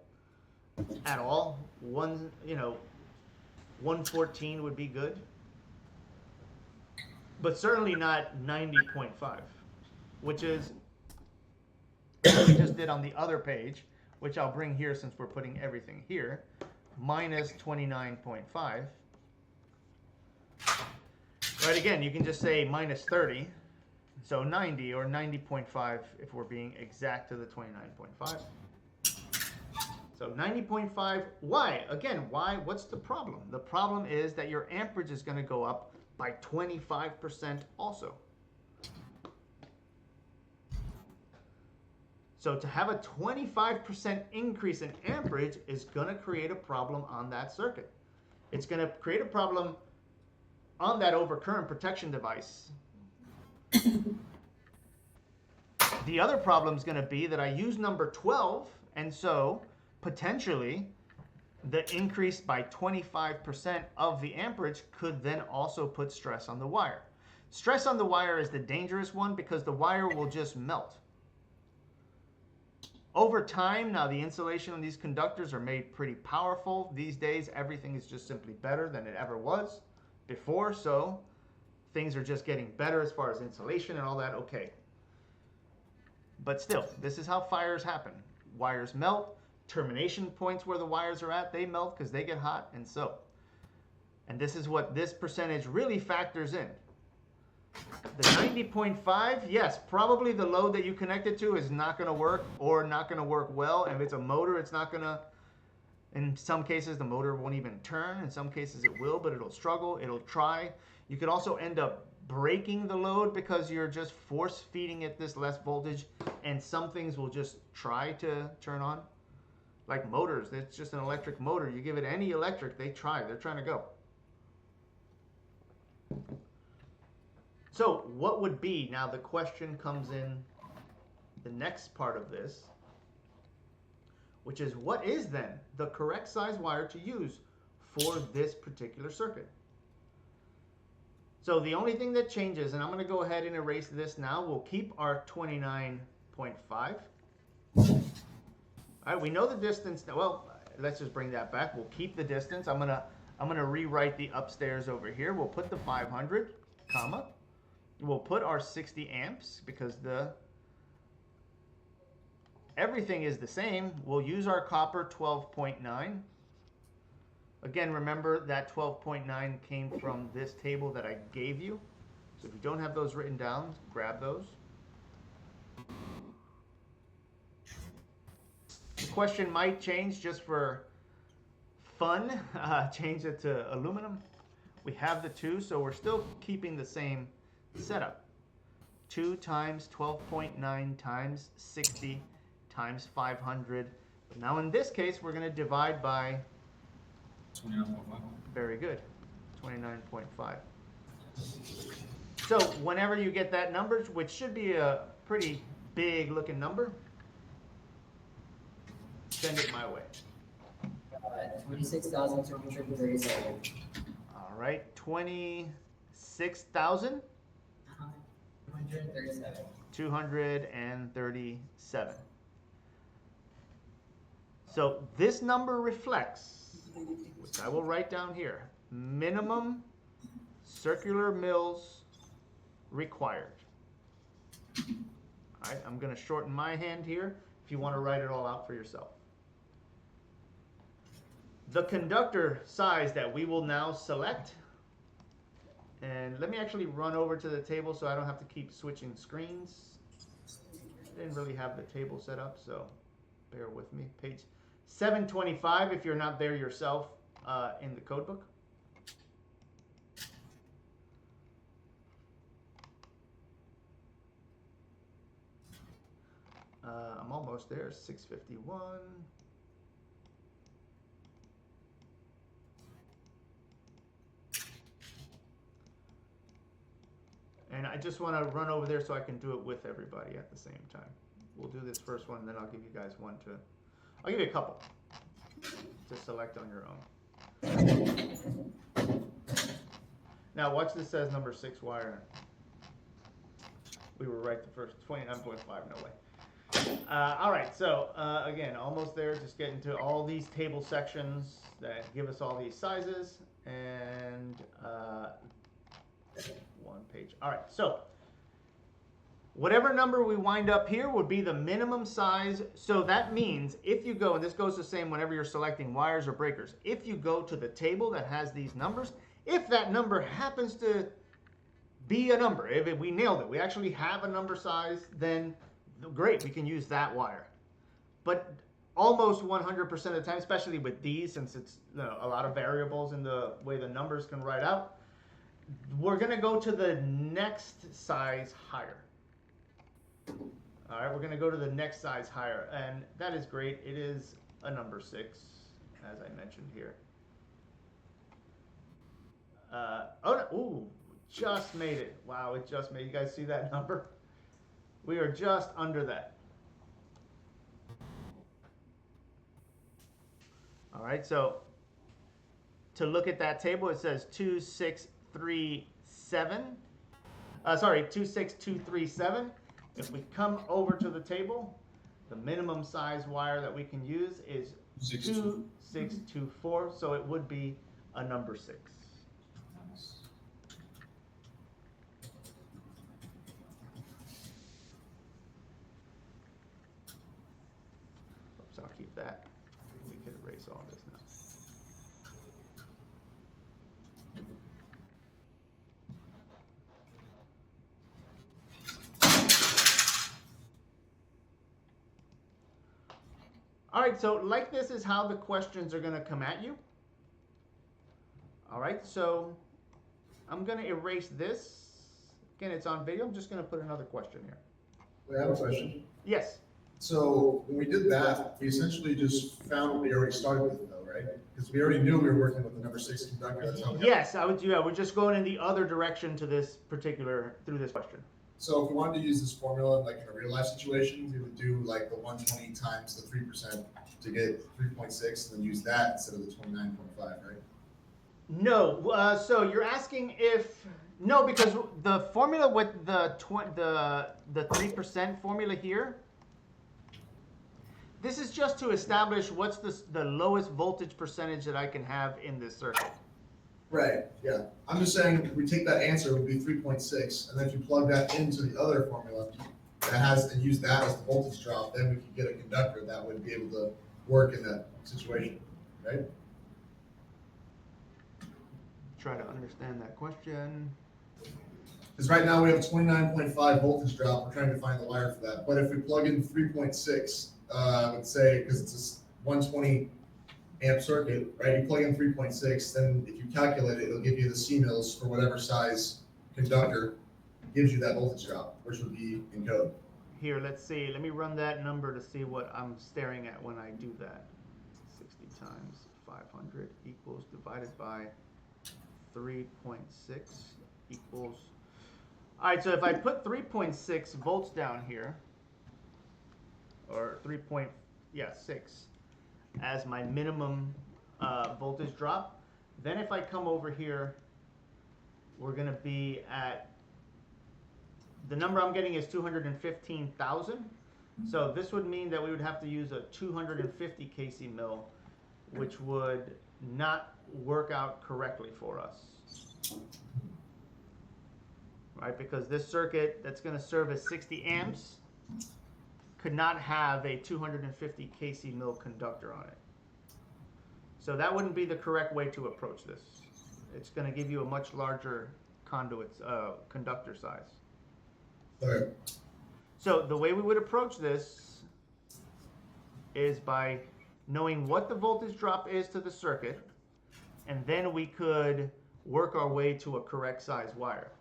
at all. 114 would be good. But certainly not 90.5, which is what we just did on the other page, which I'll bring here since we're putting everything here, minus 29.5. Right, again, you can just say minus 30, so 90 or 90.5 if we're being exact to the 29.5. So 90.5, why? Again, why? What's the problem? The problem is that your amperage is going to go up by 25% also. So to have a 25% increase in amperage is going to create a problem on that circuit. It's going to create a problem on that overcurrent protection device. The other problem is going to be that I use number 12, and so potentially the increase by 25% of the amperage could then also put stress on the wire. Stress on the wire is the dangerous one because the wire will just melt. Over time, now the insulation on these conductors are made pretty powerful. These days, everything is just simply better than it ever was before, so things are just getting better as far as insulation and all that, okay. But still, this is how fires happen. Wires melt. Termination points where the wires are at, they melt because they get hot, and so. And this is what this percentage really factors in. The 90.5, yes, probably the load that you connect it to is not going to work or not going to work well. And if it's a motor, it's not going to, in some cases, the motor won't even turn. In some cases, it will, but it'll struggle. It'll try. You could also end up breaking the load because you're just force feeding it this less voltage, and some things will just try to turn on. Like motors, it's just an electric motor. You give it any electric, they're trying to go. So what would be, now the question comes in the next part of this, which is what is then the correct size wire to use for this particular circuit? So the only thing that changes, and I'm going to go ahead and erase this now, we'll keep our 29.5. All right, we know the distance. Well, let's just bring that back. We'll keep the distance. I'm gonna rewrite the upstairs over here. We'll put the 500, comma. We'll put our 60 amps because everything is the same. We'll use our copper 12.9. Again, remember that 12.9 came from this table that I gave you. So if you don't have those written down, grab those. The question might change just for fun. Change it to aluminum. We have the 2, so we're still keeping the same setup. 2 times 12.9 times 60 times 500. But now in this case, we're going to divide by 29.5. Very good. 29.5. So whenever you get that number, which should be a pretty big looking number, send it my way. 26,237. All right, 26,000. 237. 237. So this number reflects, which I will write down here, minimum circular mills required. All right, I'm going to shorten my hand here if you want to write it all out for yourself. The conductor size that we will now select, and let me actually run over to the table so I don't have to keep switching screens. I didn't really have the table set up, so bear with me. Page 725 if you're not there yourself in the code book. I'm almost there, 651. And I just want to run over there so I can do it with everybody at the same time. We'll do this first one, then I'll give you guys one to, I'll give you a couple to select on your own. Now watch this, says number 6 wire. We were right the first, 29.5, no way. All right, so again, almost there. Just getting to all these table sections that give us all these sizes and one page. All right, so whatever number we wind up here would be the minimum size. So that means if you go, and this goes the same whenever you're selecting wires or breakers, if you go to the table that has these numbers, if that number happens to be a number, if we nailed it, we actually have a number size, then great, we can use that wire. But almost 100% of the time, especially with these, since it's a lot of variables in the way the numbers can write out, we're going to go to the next size higher. All right, we're going to go to the next size higher, and that is great. It is a number 6, as I mentioned here. Oh, no, ooh, just made it. Wow, it just made. You guys see that number? We are just under that. All right, so to look at that table, it says 2637. Sorry, 26237. If we come over to the table, the minimum size wire that we can use is 2624, so it would be a number 6. Oops, I'll keep that. We can erase all this now. All right, so like this is how the questions are going to come at you. All right, so I'm going to erase this. Again, it's on video. I'm just going to put another question here. I have a question. Yes. So when we did that, we essentially just found what we already started with though, right? Because we already knew we were working with the number 6 conductor. That's how we Yes, I would do that. We're just going in the other direction to this particular, through this question. So if we wanted to use this formula like in a real life situation, we would do like the 120 times the 3% to get 3.6 and then use that instead of the 29.5, right? No, so you're asking if, no, because the formula with the 3% formula here, this is just to establish what's the lowest voltage percentage that I can have in this circuit. Right, yeah. I'm just saying, we take that answer, it would be 3.6, and then if you plug that into the other formula that has, and use that as the voltage drop, then we could get a conductor that would be able to work in that situation, right? Try to understand that question. Because right now we have a 29.5 voltage drop, we're trying to find the wire for that. But if we plug in 3.6, let's say, because it's a 120 amp circuit, right? You plug in 3.6, then if you calculate it, it'll give you the C-mills for whatever size conductor gives you that voltage drop, which would be in code. Here, let's see. Let me run that number to see what I'm staring at when I do that. 60 times 500 equals divided by 3.6 equals. All right, so if I put 3.6 volts down here, or 3.6 as my minimum voltage drop, then if I come over here, we're going to be at, the number I'm getting is 215,000. So this would mean that we would have to use a 250 kc mil, which would not work out correctly for us. Right, because this circuit that's going to serve as 60 amps could not have a 250 kc mil conductor on it. So that wouldn't be the correct way to approach this. It's going to give you a much larger conductor size. Okay. So the way we would approach this is by knowing what the voltage drop is to the circuit, and then we could work our way to a correct size wire.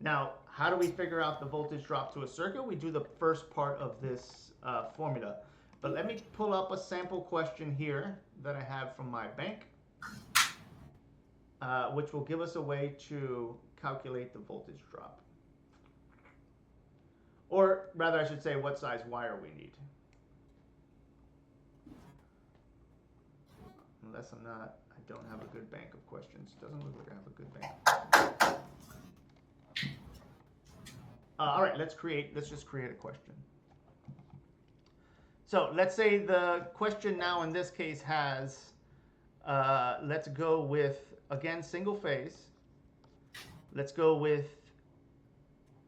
Now, how do we figure out the voltage drop to a circuit? We do the first part of this formula. But let me pull up a sample question here that I have from my bank, which will give us a way to calculate the voltage drop. Or rather, I should say, what size wire we need. Unless I don't have a good bank of questions. Doesn't look like I have a good bank. All right, let's just create a question. So let's say the question now in this case has, let's go with, again, single phase. Let's go with,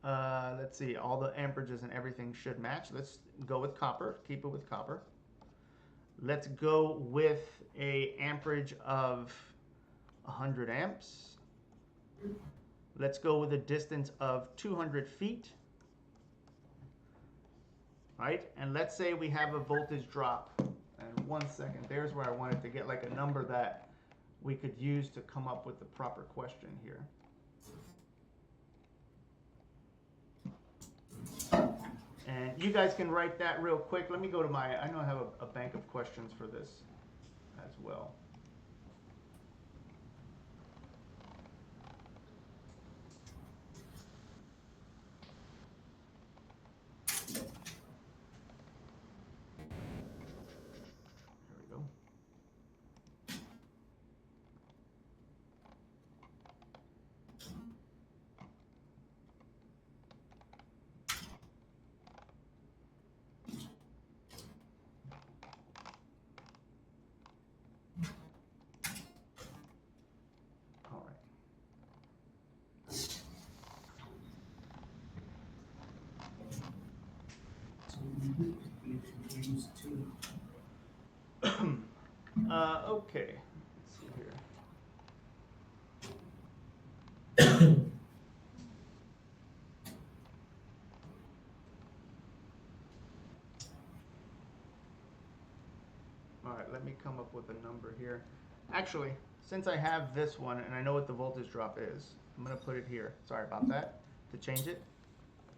let's see, all the amperages and everything should match. Let's go with copper, keep it with copper. Let's go with a amperage of 100 amps. Let's go with a distance of 200 feet. Right? And let's say we have a voltage drop. And 1 second, there's where I wanted to get like a number that we could use to come up with the proper question here. And you guys can write that real quick. Let me go to my, I know I have a bank of questions for this as well. There we go. All right. Okay. Let's see here. All right, let me come up with a number here. Actually, since I have this one and I know what the voltage drop is, I'm going to put it here. Sorry about that. To change it,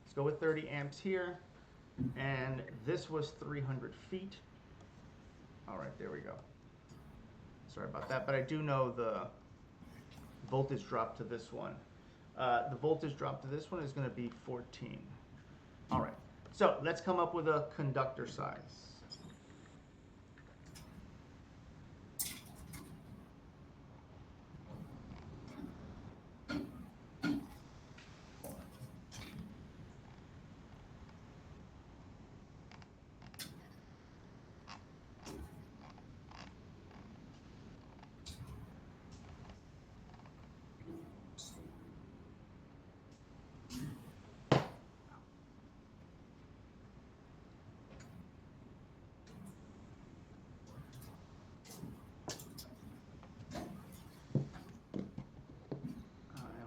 let's go with 30 amps here. And this was 300 feet. All right, there we go. Sorry about that, but I do know the voltage drop to this one. The voltage drop to this one is going to be 14. All right, so let's come up with a conductor size.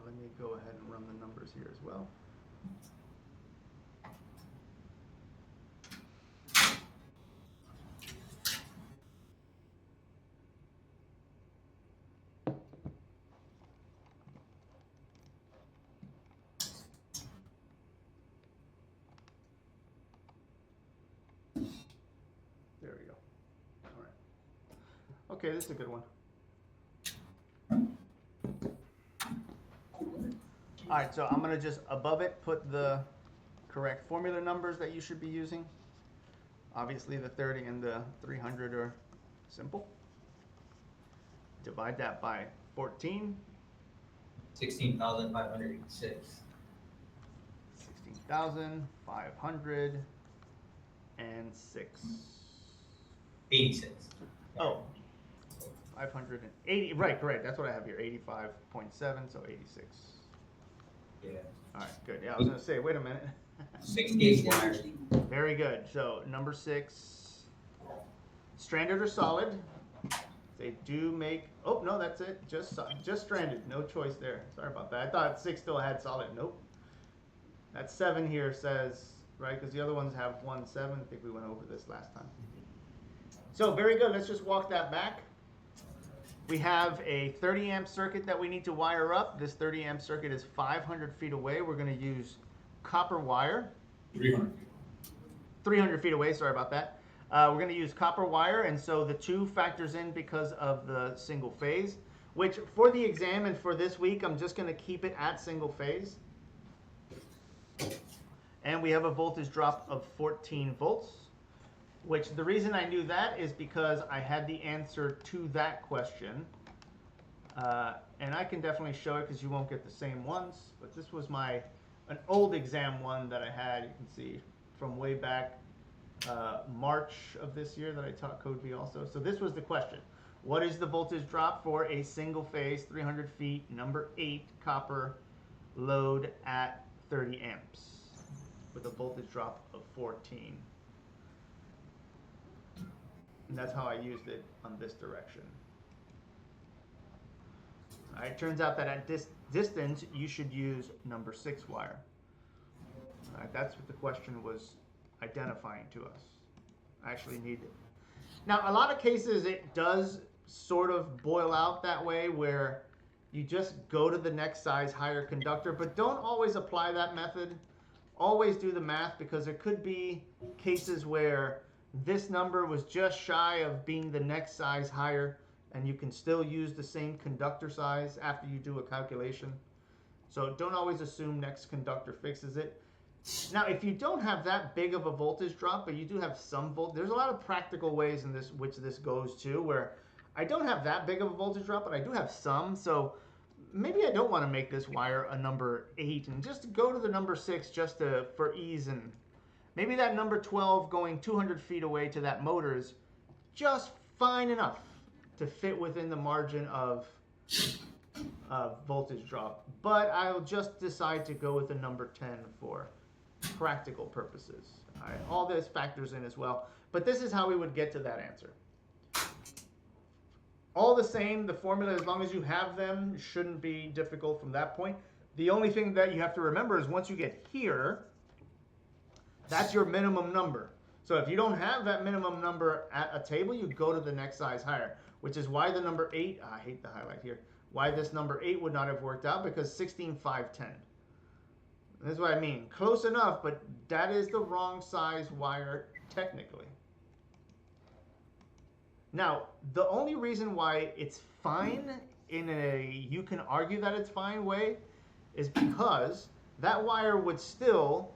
Let me go ahead and run the numbers here as well. There we go. All right. Okay, this is a good one. All right, so I'm going to just above it put the correct formula numbers that you should be using. Obviously, the 30 and the 300 are simple. Divide that by 14. 16,506. 16,506. 86. Oh, 580. Right, correct. That's what I have here. 85.7, so 86. Yeah. All right, good. Yeah, I was going to say, wait a minute. 6 gauge wire. Very good. So number 6, stranded or solid. They do make. Oh no, that's it. Just stranded. No choice there. Sorry about that. I thought 6 still had solid. Nope. That 7 here says right because the other ones have 1 7. I think we went over this last time. So very good. Let's just walk that back. We have a 30 amp circuit that we need to wire up. This 30 amp circuit is 500 feet away. We're going to use copper wire. 300 feet. 300 feet away, sorry about that. We're going to use copper wire, and so the 2 factors in because of the single phase, which for the exam and for this week, I'm just going to keep it at single phase. And we have a voltage drop of 14 volts, which the reason I knew that is because I had the answer to that question. And I can definitely show it because you won't get the same ones, but this was an old exam one that I had, you can see, from way back March of this year that I taught Code V also. So this was the question. What is the voltage drop for a single phase 300 feet number 8 copper load at 30 amps with a voltage drop of 14? And that's how I used it on this direction. All right, turns out that at this distance, you should use number 6 wire. All right, that's what the question was identifying to us. I actually need it. Now, a lot of cases, it does sort of boil out that way where you just go to the next size higher conductor, but don't always apply that method. Always do the math, because there could be cases where this number was just shy of being the next size higher, and you can still use the same conductor size after you do a calculation. So don't always assume next conductor fixes it. Now, if you don't have that big of a voltage drop, but you do have some there's a lot of practical ways in this which this goes to, where I don't have that big of a voltage drop, but I do have some. So maybe I don't want to make this wire a number 8 and just go to the number 6 just for ease, and maybe that number 12 going 200 feet away to that motor is just fine enough to fit within the margin of voltage drop. But I'll just decide to go with the number 10 for practical purposes. All right, all this factors in as well. But this is how we would get to that answer. All the same, the formula, as long as you have them, shouldn't be difficult from that point. The only thing that you have to remember is once you get here, that's your minimum number. So if you don't have that minimum number at a table, you go to the next size higher, which is why the number 8, I hate the highlight here, why this number 8 would not have worked out, because 16,510. That's what I mean. Close enough, but that is the wrong size wire technically. Now, the only reason why it's fine in a you can argue that it's fine way is because that wire would still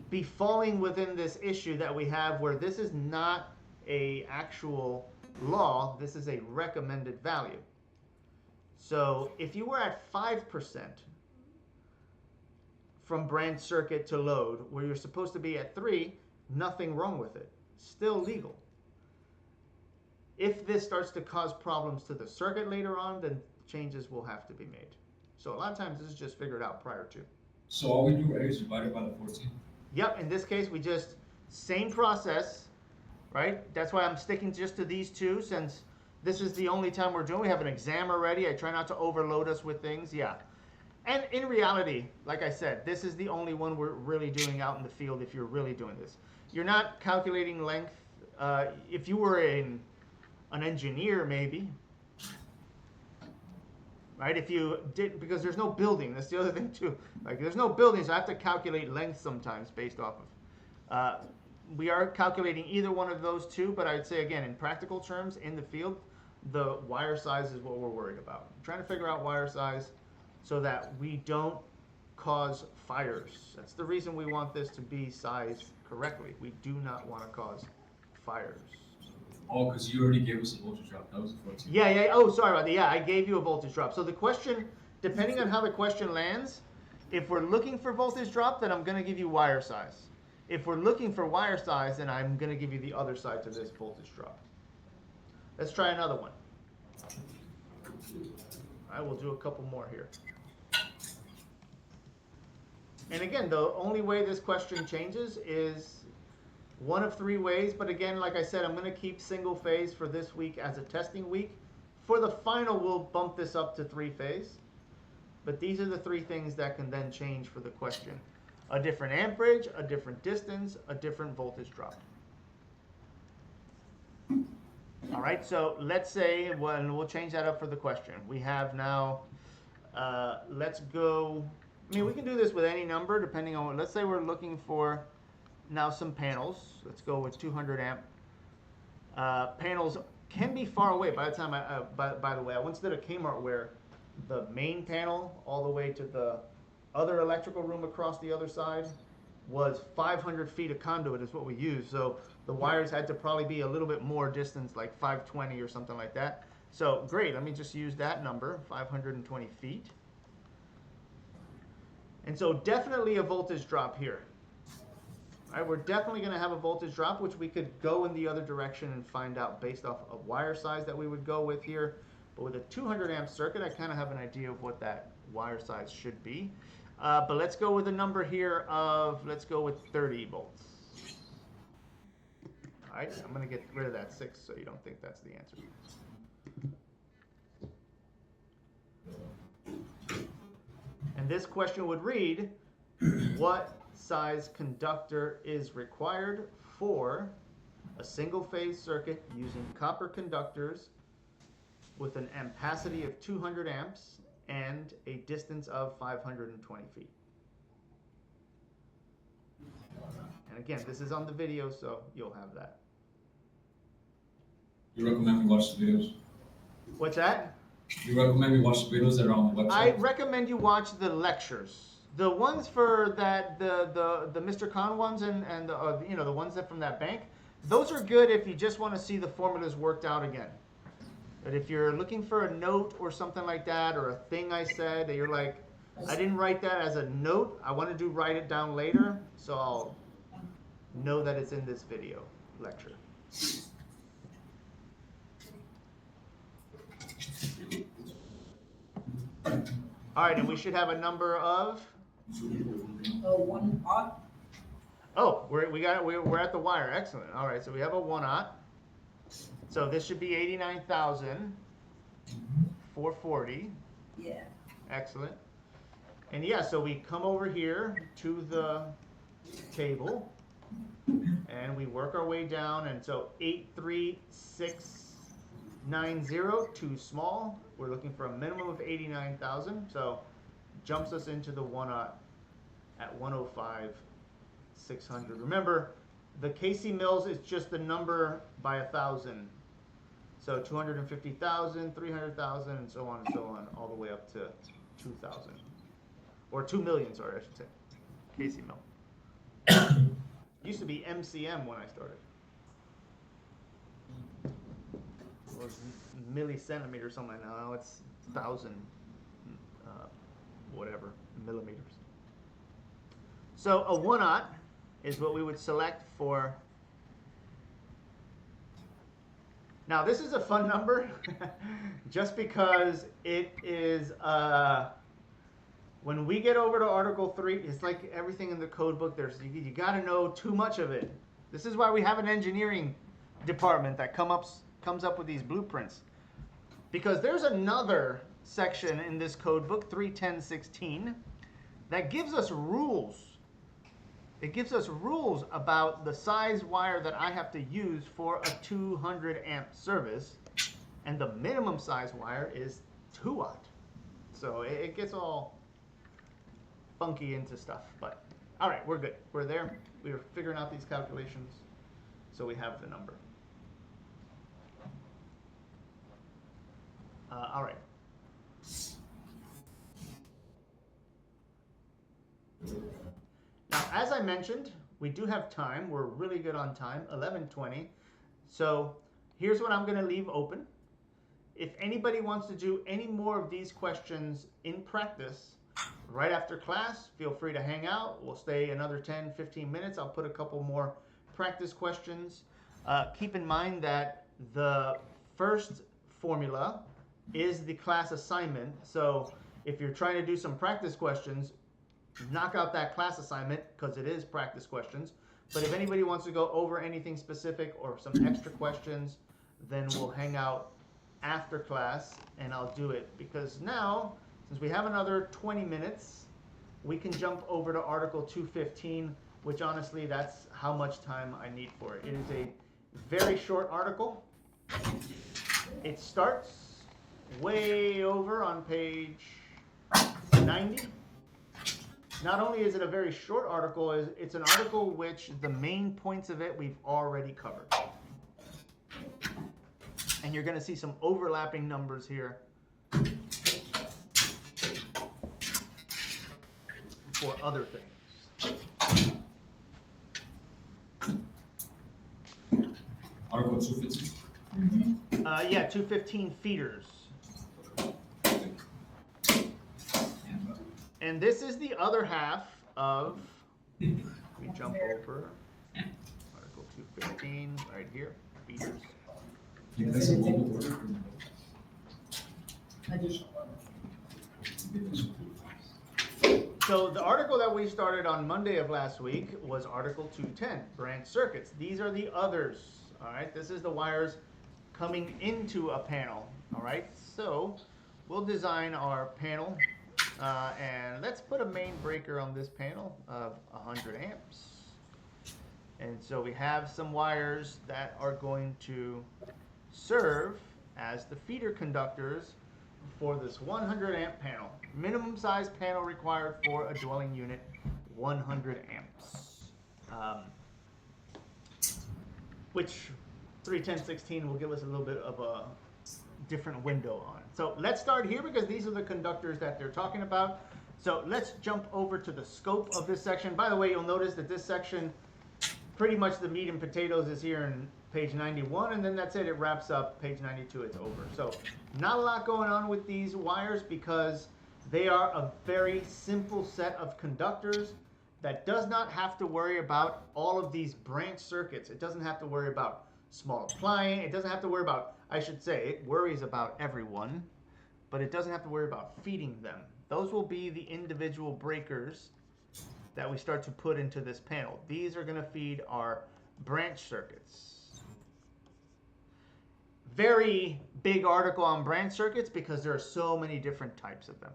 be falling within this issue that we have, where this is not a actual law, this is a recommended value. So if you were at 5% from branch circuit to load, where you're supposed to be at 3, nothing wrong with it. Still legal. If this starts to cause problems to the circuit later on, then changes will have to be made. So a lot of times this is just figured out prior to. So all we do right is divide it by the 14? Yep, in this case we just, same process, right? That's why I'm sticking just to these two, since this is the only time we're doing. We have an exam already. I try not to overload us with things, yeah. And in reality, like I said, this is the only one we're really doing out in the field if you're really doing this. You're not calculating length. If you were an engineer, maybe, right? If you did, because there's no building. That's the other thing too. Like there's no building, so I have to calculate length sometimes based off of. We are calculating either one of those two, but I'd say again, in practical terms, in the field, the wire size is what we're worried about. I'm trying to figure out wire size so that we don't cause fires. That's the reason we want this to be sized correctly. We do not want to cause fires. Oh, because you already gave us a voltage drop. That was the 14. Yeah. Oh, sorry about that. Yeah, I gave you a voltage drop. So the question, depending on how the question lands, if we're looking for voltage drop, then I'm going to give you wire size. If we're looking for wire size, then I'm going to give you the other side to this voltage drop. Let's try another one. I will do a couple more here. And again, the only way this question changes is one of 3 ways. But again, like I said, I'm going to keep single phase for this week as a testing week. For the final, we'll bump this up to 3 phase. But these are the 3 things that can then change for the question. A different amperage, a different distance, a different voltage drop. All right, so let's say, we'll change that up for the question. We have now, let's go, I mean, we can do this with any number depending on what, let's say we're looking for now some panels. Let's go with 200 amp. Panels can be far away by the time by the way, I once did a Kmart where the main panel all the way to the other electrical room across the other side was 500 feet of conduit is what we used. So the wires had to probably be a little bit more distance, like 520 or something like that. So great, let me just use that number, 520 feet. And so definitely a voltage drop here. All right, we're definitely going to have a voltage drop, which we could go in the other direction and find out based off of wire size that we would go with here. But with a 200 amp circuit, I kind of have an idea of what that wire size should be. But let's go with a number here of, let's go with 30 volts. All right, I'm going to get rid of that 6 so you don't think that's the answer. And this question would read, what size conductor is required for a single-phase circuit using copper conductors with an ampacity of 200 amps and a distance of 520 feet? And again, this is on the video, so you'll have that. You recommend we watch the videos? What's that? You recommend we watch the videos that are on the website? I recommend you watch the lectures. The ones for that, the Mr. Khan ones and the, you know, the ones that from that bank, those are good if you just want to see the formulas worked out again. But if you're looking for a note or something like that, or a thing I said that you're like, I didn't write that as a note, I want to write it down later, so I'll know that it's in this video lecture. All right, and we should have a number of. 1 odd. Oh, we're at the wire. Excellent. All right, so we have a 1/0. So this should be 89,440. Yeah. Excellent. And yeah, so we come over here to the table, and we work our way down. And so 83690, too small. We're looking for a minimum of 89,000. So jumps us into the 1/0 at 105,600. Remember, the KC Mills is just the number by 1,000. So 250,000, 300,000, and so on and so on, all the way up to 2,000. Or 2 million, sorry, I should say. KC Mill. Used to be MCM when I started. It was millicentimeter or something like that. Now it's 1,000, whatever, millimeters. So a 1/0 is what we would select for. Now this is a fun number, just because it is, when we get over to Article 3, it's like everything in the code book, you gotta know too much of it. This is why we have an engineering department that comes up with these blueprints. Because there's another section in this code book, 31016, that gives us rules. It gives us rules about the size wire that I have to use for a 200 amp service, and the minimum size wire is 2/0. So it gets all funky into stuff, but all right, we're good. We're there. We're figuring out these calculations, so we have the number. All right. Now, as I mentioned, we do have time. We're really good on time, 11:20. So here's what I'm going to leave open. If anybody wants to do any more of these questions in practice right after class, feel free to hang out. We'll stay another 10, 15 minutes. I'll put a couple more practice questions. Keep in mind that the first formula is the class assignment. So if you're trying to do some practice questions, knock out that class assignment because it is practice questions. But if anybody wants to go over anything specific or some extra questions, then we'll hang out after class and I'll do it. Because now, since we have another 20 minutes, we can jump over to Article 215, which honestly, that's how much time I need for it. It is a very short article. It starts way over on page 90. Not only is it a very short article, it's an article which the main points of it we've already covered. And you're going to see some overlapping numbers here for other things. Article 215. Yeah, 215 feeders. And this is the other half of We jump over Article 215 right here, feeders. You guys are one with order. Additional one. So the article that we started on Monday of last week was Article 210, branch circuits. These are the others, all right? This is the wires coming into a panel, all right? So we'll design our panel, and let's put a main breaker on this panel of 100 amps. And so we have some wires that are going to serve as the feeder conductors for this 100 amp panel. Minimum size panel required for a dwelling unit, 100 amps. Which 31016 will give us a little bit of a different window on. So let's start here because these are the conductors that they're talking about. So let's jump over to the scope of this section. By the way, you'll notice that this section, pretty much the meat and potatoes is here in page 91, and then that's it. It wraps up page 92. It's over. So not a lot going on with these wires because they are a very simple set of conductors that does not have to worry about all of these branch circuits. It doesn't have to worry about small applying. It doesn't have to worry about, I should say, it worries about everyone, but it doesn't have to worry about feeding them. Those will be the individual breakers that we start to put into this panel. These are going to feed our branch circuits. Very big article on branch circuits because there are so many different types of them.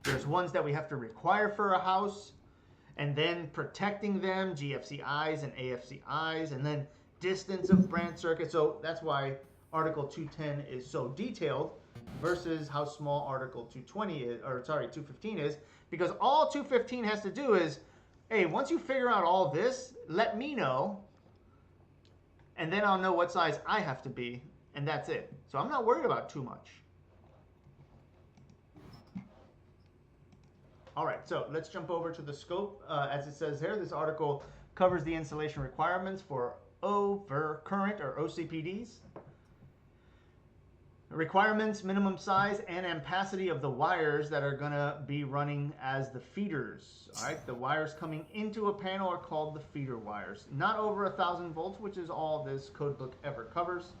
There's ones that we have to require for a house, and then protecting them, GFCIs and AFCIs, and then distance of branch circuits. So that's why Article 210 is so detailed versus how small Article 220 is, or sorry, 215 is, because all 215 has to do is, hey, once you figure out all this, let me know, and then I'll know what size I have to be, and that's it. So I'm not worried about too much. All right, so let's jump over to the scope. As it says here, this article covers the installation requirements for overcurrent or OCPDs. Requirements, minimum size, and ampacity of the wires that are going to be running as the feeders. All right, the wires coming into a panel are called the feeder wires. Not over 1,000 volts, which is all this code book ever covers.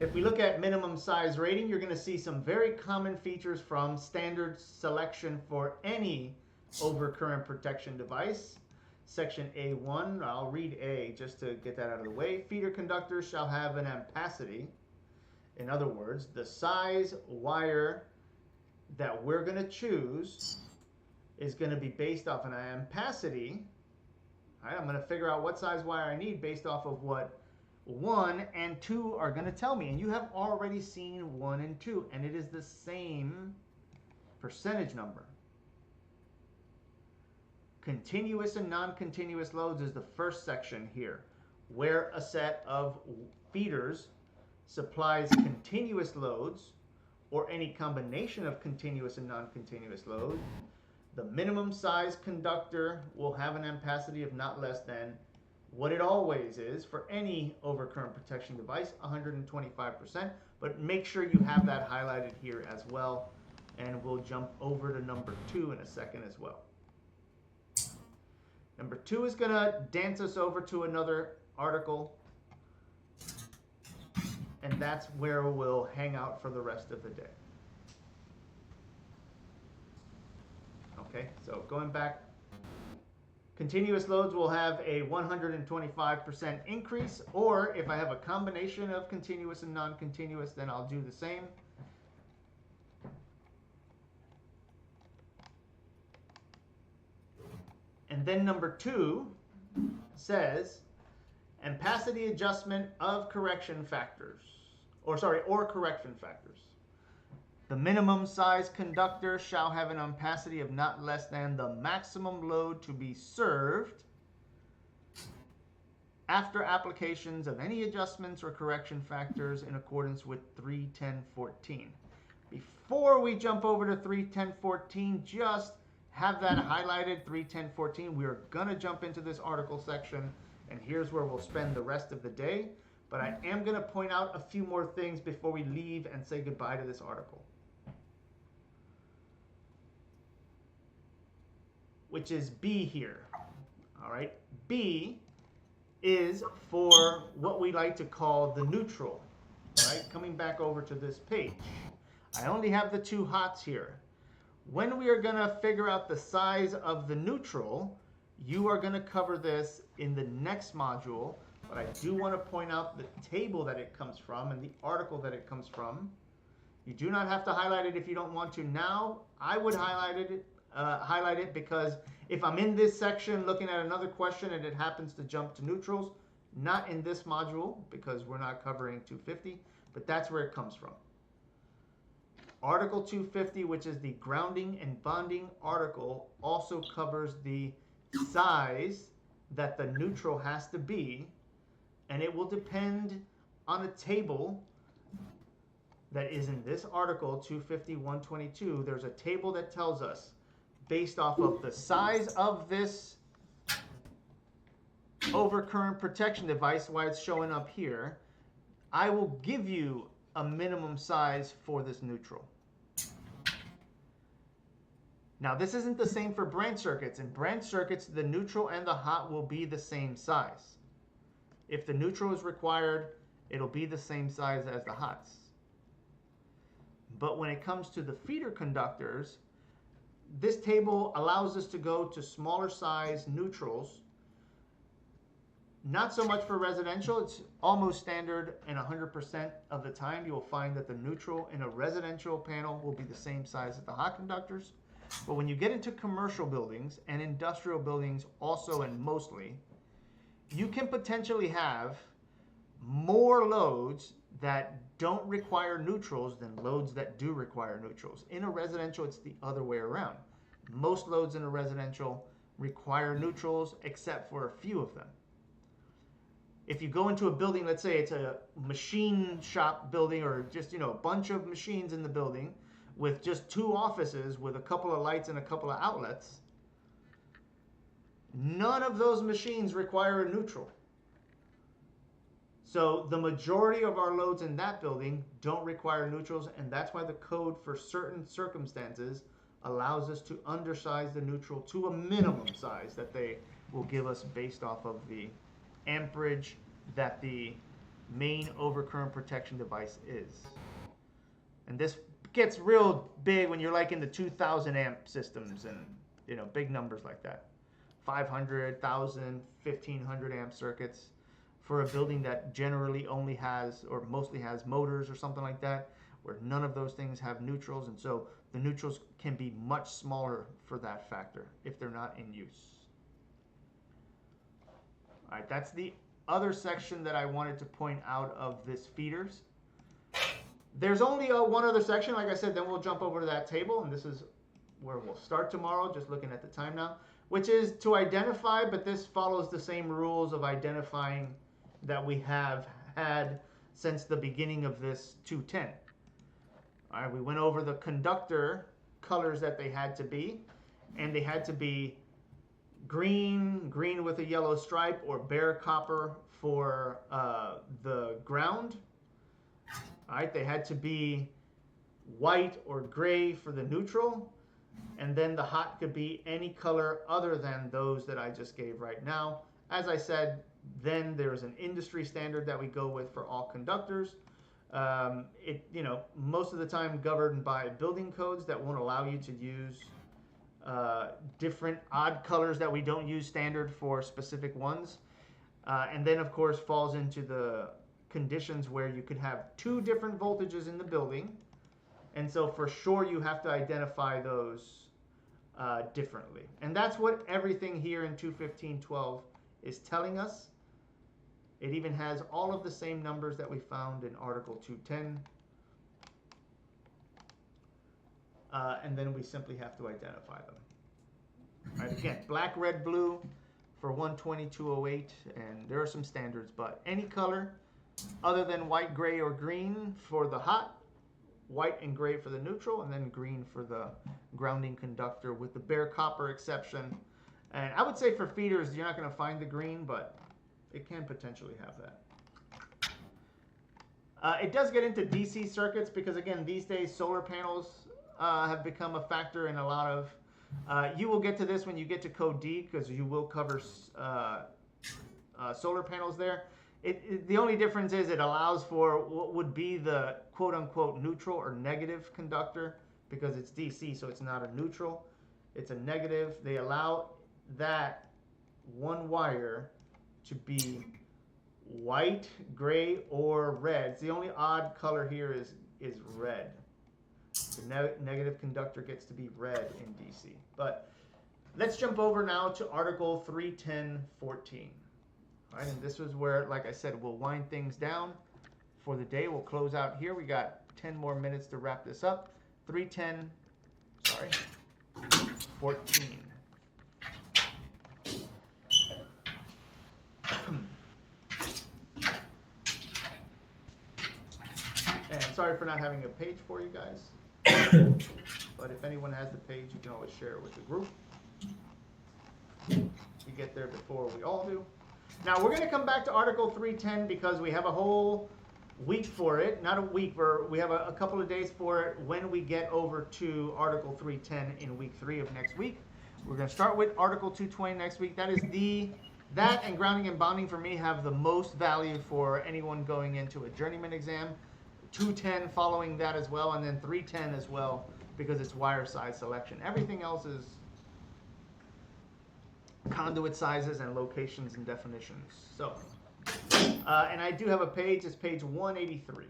If we look at minimum size rating, you're going to see some very common features from standard selection for any overcurrent protection device. Section A1, I'll read A just to get that out of the way. Feeder conductors shall have an ampacity. In other words, the size wire that we're going to choose is going to be based off an ampacity. All right, I'm going to figure out what size wire I need based off of what 1 and 2 are going to tell me. And you have already seen 1 and 2, and it is the same percentage number. Continuous and non-continuous loads is the first section here, where a set of feeders supplies continuous loads or any combination of continuous and non-continuous load. The minimum size conductor will have an ampacity of not less than what it always is for any overcurrent protection device, 125%, but make sure you have that highlighted here as well, and we'll jump over to number 2 in a second as well. Number 2 is going to dance us over to another article, and that's where we'll hang out for the rest of the day. Okay, so going back, continuous loads will have a 125% increase, or if I have a combination of continuous and non-continuous, then I'll do the same. And then number 2 says ampacity adjustment of correction factors, or correction factors. The minimum size conductor shall have an ampacity of not less than the maximum load to be served after applications of any adjustments or correction factors in accordance with 31014. Before we jump over to 31014, just have that highlighted, 31014. We're going to jump into this article section, and here's where we'll spend the rest of the day. But I am going to point out a few more things before we leave and say goodbye to this article. which is B here. All right, B is for what we like to call the neutral. All right, coming back over to this page. I only have the two hots here. When we are going to figure out the size of the neutral, you are going to cover this in the next module, but I do want to point out the table that it comes from and the article that it comes from. You do not have to highlight it if you don't want to now. I would highlight it because if I'm in this section looking at another question and it happens to jump to neutrals, not in this module because we're not covering 250, but that's where it comes from. Article 250, which is the grounding and bonding article, also covers the size that the neutral has to be, and it will depend on a table that is in this article 250.122. There's a table that tells us, based off of the size of this overcurrent protection device, why it's showing up here, I will give you a minimum size for this neutral. Now, this isn't the same for branch circuits. In branch circuits, the neutral and the hot will be the same size. If the neutral is required, it'll be the same size as the hots. But when it comes to the feeder conductors, this table allows us to go to smaller size neutrals. Not so much for residential. It's almost standard, and 100% of the time you will find that the neutral in a residential panel will be the same size as the hot conductors. But when you get into commercial buildings and industrial buildings also, and mostly, you can potentially have more loads that don't require neutrals than loads that do require neutrals. In a residential, it's the other way around. Most loads in a residential require neutrals except for a few of them. If you go into a building, let's say it's a machine shop building, or just, a bunch of machines in the building with just 2 offices with a couple of lights and a couple of outlets, none of those machines require a neutral. So the majority of our loads in that building don't require neutrals, and that's why the code for certain circumstances allows us to undersize the neutral to a minimum size that they will give us based off of the amperage that the main overcurrent protection device is. And this gets real big when you're like in the 2,000 amp systems and big numbers like that. 500, 1,000, 1,500 amp circuits for a building that generally only has or mostly has motors or something like that, where none of those things have neutrals, and so the neutrals can be much smaller for that factor if they're not in use. All right, that's the other section that I wanted to point out of this feeders. There's only one other section, like I said, then we'll jump over to that table, and this is where we'll start tomorrow, just looking at the time now, which is to identify, but this follows the same rules of identifying that we have had since the beginning of this 210. All right, we went over the conductor colors that they had to be, and they had to be green with a yellow stripe, or bare copper for the ground. All right, they had to be white or gray for the neutral, and then the hot could be any color other than those that I just gave right now. As I said, then there's an industry standard that we go with for all conductors. Most of the time governed by building codes that won't allow you to use different odd colors that we don't use standard for specific ones. And then, of course, falls into the conditions where you could have 2 different voltages in the building. And so for sure you have to identify those differently. And that's what everything here in 215.12 is telling us. It even has all of the same numbers that we found in Article 210. And then we simply have to identify them. All right, again, black, red, blue for 120.208, and there are some standards, but any color other than white, gray, or green for the hot, white and gray for the neutral, and then green for the grounding conductor, with the bare copper exception. And I would say for feeders, you're not going to find the green, but it can potentially have that. It does get into DC circuits because, again, these days solar panels have become a factor in a lot of You will get to this when you get to code D, because you will cover solar panels there. The only difference is it allows for what would be the quote-unquote neutral or negative conductor, because it's DC, so it's not a neutral, it's a negative. They allow that one wire to be white, gray, or red. The only odd color here is red. The negative conductor gets to be red in DC. But let's jump over now to Article 310.14. All right, and this was where, like I said, we'll wind things down for the day. We'll close out here. We got 10 more minutes to wrap this up. 14. And sorry for not having a page for you guys. But if anyone has the page, you can always share it with the group. You get there before we all do. Now we're going to come back to Article 310 because we have a whole week for it. Not a week, we have a couple of days for it when we get over to Article 310 in week 3 of next week. We're going to start with Article 220 next week. That and grounding and bonding for me have the most value for anyone going into a journeyman exam. 210 following that as well, and then 310 as well, because it's wire size selection. Everything else is conduit sizes and locations and definitions. So, and I do have a page, it's page 183.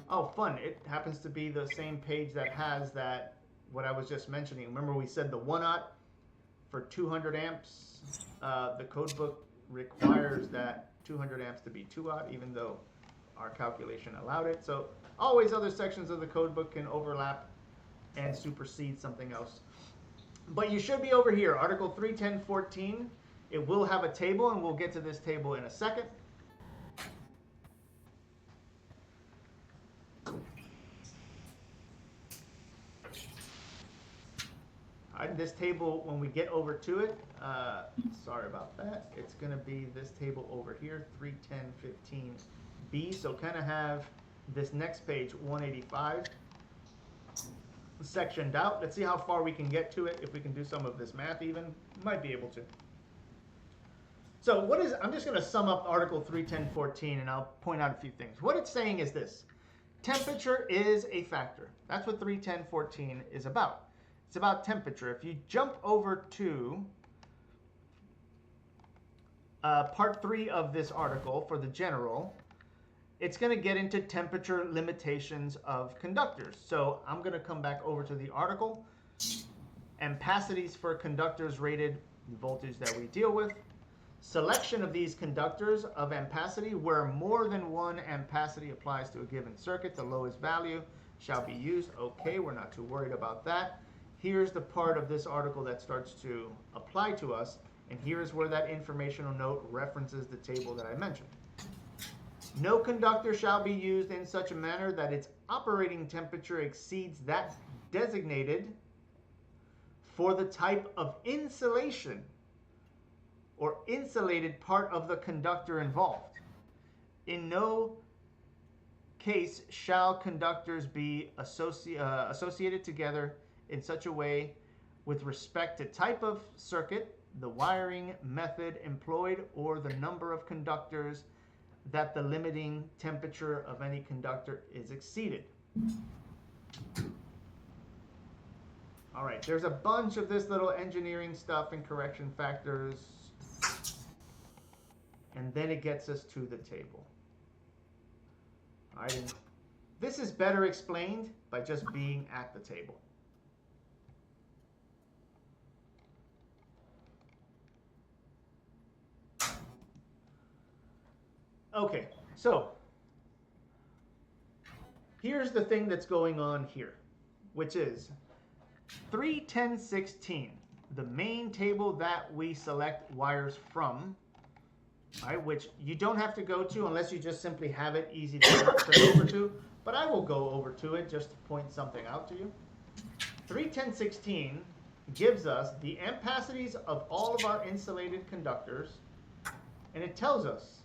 Oh, fun, it happens to be the same page that has that, what I was just mentioning. Remember we said the 1-aught for 200 amps, the code book requires that 200 amps to be 2-aught, even though our calculation allowed it. So always other sections of the code book can overlap and supersede something else. But you should be over here, Article 310.14. It will have a table, and we'll get to this table in a second. This table, when we get over to it, sorry about that, it's going to be this table over here, 310.15b. So kind of have this next page, 185, sectioned out. Let's see how far we can get to it. If we can do some of this math even, might be able to. So I'm just going to sum up Article 310.14, and I'll point out a few things. What it's saying is this: temperature is a factor. That's what 310.14 is about. It's about temperature. If you jump over to part 3 of this article for the general, it's going to get into temperature limitations of conductors. So I'm going to come back over to the article. Ampacities for conductors rated voltage that we deal with. Selection of these conductors of ampacity where more than one ampacity applies to a given circuit. The lowest value shall be used. Okay, we're not too worried about that. Here's the part of this article that starts to apply to us, and here's where that informational note references the table that I mentioned. No conductor shall be used in such a manner that its operating temperature exceeds that designated for the type of insulation or insulated part of the conductor involved. In no case shall conductors be associated together in such a way with respect to type of circuit, the wiring method employed, or the number of conductors that the limiting temperature of any conductor is exceeded. All right, there's a bunch of this little engineering stuff and correction factors, and then it gets us to the table. All right, and this is better explained by just being at the table. Okay, so here's the thing that's going on here, which is 310.16, the main table that we select wires from, right, which you don't have to go to unless you just simply have it easy to turn over to, but I will go over to it just to point something out to you. 310.16 gives us the ampacities of all of our insulated conductors, and it tells us,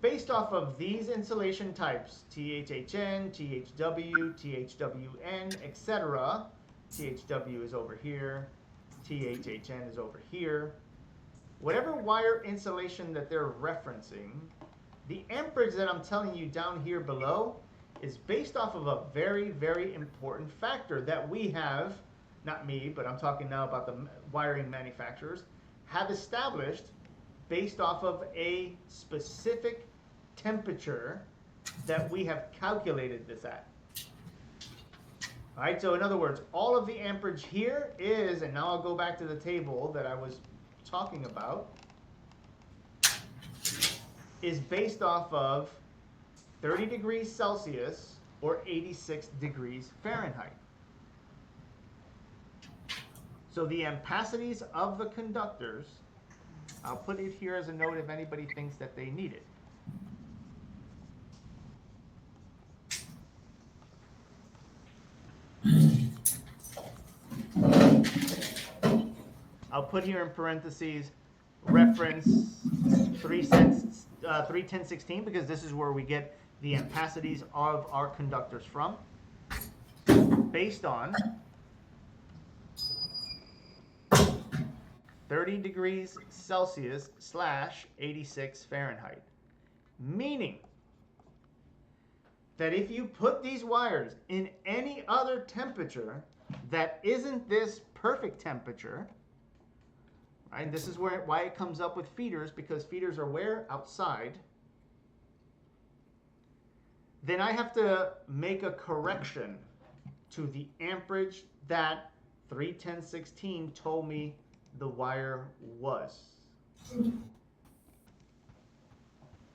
based off of these insulation types, THHN, THW, THWN, etc., THW is over here, THHN is over here. Whatever wire insulation that they're referencing, the amperage that I'm telling you down here below is based off of a very, very important factor that we have, not me, but I'm talking now about the wiring manufacturers, have established based off of a specific temperature that we have calculated this at. All right, so in other words, all of the amperage here is, and now I'll go back to the table that I was talking about, is based off of 30 degrees Celsius or 86 degrees Fahrenheit. So the ampacities of the conductors, I'll put it here as a note if anybody thinks that they need it. I'll put here in parentheses reference 31016 because this is where we get the ampacities of our conductors from, based on 30 degrees Celsius / 86 Fahrenheit. Meaning that if you put these wires in any other temperature that isn't this perfect temperature, right? This is why it comes up with feeders, because feeders are where? Outside. Then I have to make a correction to the amperage that 31016 told me the wire was.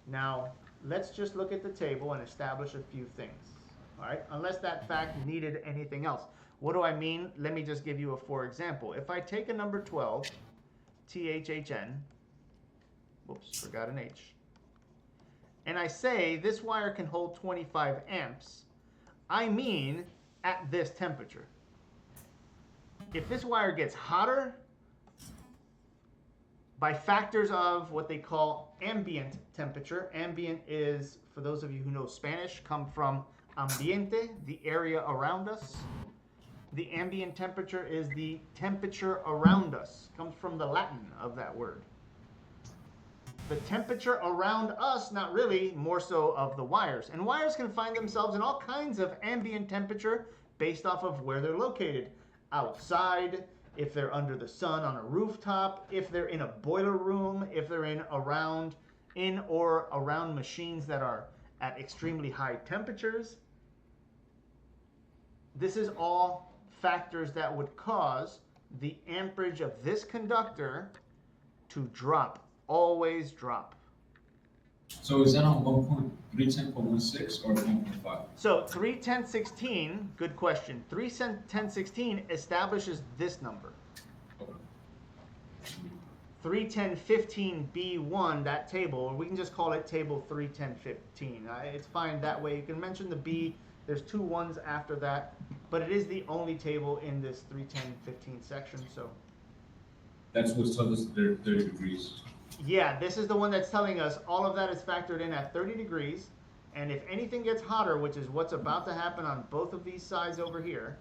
Now, let's just look at the table and establish a few things. All right, unless that fact needed anything else. What do I mean? Let me just give you a for example. If I take a number 12, THHN, whoops, forgot an H, and I say this wire can hold 25 amps, I mean at this temperature. If this wire gets hotter, by factors of what they call ambient temperature. Ambient is, for those of you who know Spanish, come from ambiente, the area around us. The ambient temperature is the temperature around us. Comes from the Latin of that word. The temperature around us, not really, more so of the wires. And wires can find themselves in all kinds of ambient temperature based off of where they're located. Outside, if they're under the sun on a rooftop, if they're in a boiler room, if they're in or around machines that are at extremely high temperatures. This is all factors that would cause the amperage of this conductor to drop, always drop. So is that on 1.310.16 or 1.5? So 31016, good question. 31016 establishes this number. Okay. 31015B1, that table, we can just call it table 31015. It's fine that way. You can mention the B. There's 2 ones after that, but it is the only table in this 31015 section. So That's what's telling us they're 30 degrees. yeah, this is the one that's telling us all of that is factored in at 30 degrees. And if anything gets hotter, which is what's about to happen on both of these sides over here,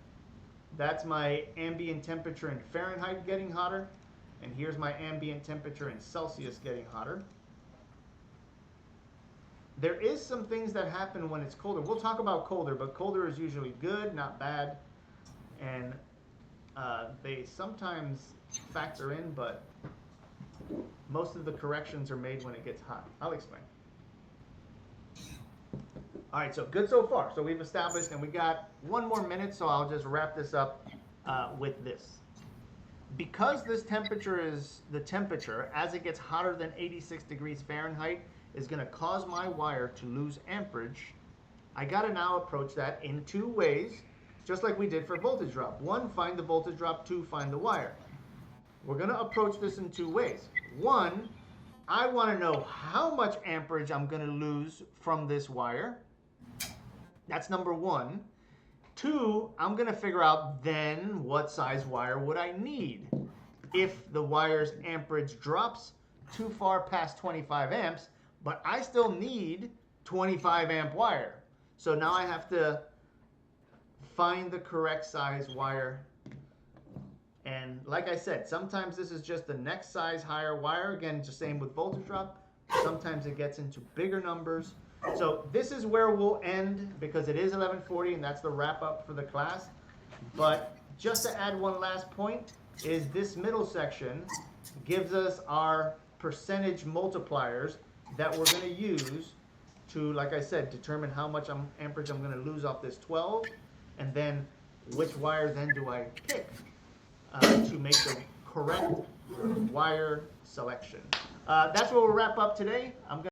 that's my ambient temperature in Fahrenheit getting hotter. And here's my ambient temperature in Celsius getting hotter. There is some things that happen when it's colder. We'll talk about colder, but colder is usually good, not bad. And they sometimes factor in, but most of the corrections are made when it gets hot. I'll explain. All right, so good so far. So we've established, and we got 1 more minute, so I'll just wrap this up with this. Because this temperature is the temperature, as it gets hotter than 86 degrees Fahrenheit, is going to cause my wire to lose amperage, I got to now approach that in 2 ways, just like we did for voltage drop. 1, find the voltage drop. 2, find the wire. We're going to approach this in 2 ways. 1, I want to know how much amperage I'm going to lose from this wire. That's number 1. 2, I'm going to figure out then what size wire would I need. If the wire's amperage drops too far past 25 amps, but I still need 25 amp wire. So now I have to find the correct size wire And like I said, sometimes this is just the next size higher wire. Again, it's the same with voltage drop. Sometimes it gets into bigger numbers. So this is where we'll end because it is 11:40 and that's the wrap up for the class. But just to add one last point is this middle section gives us our percentage multipliers that we're going to use to, like I said, determine how much amperage I'm going to lose off this 12, and then which wire then do I pick to make the correct wire selection. That's where we'll wrap up today. I'm going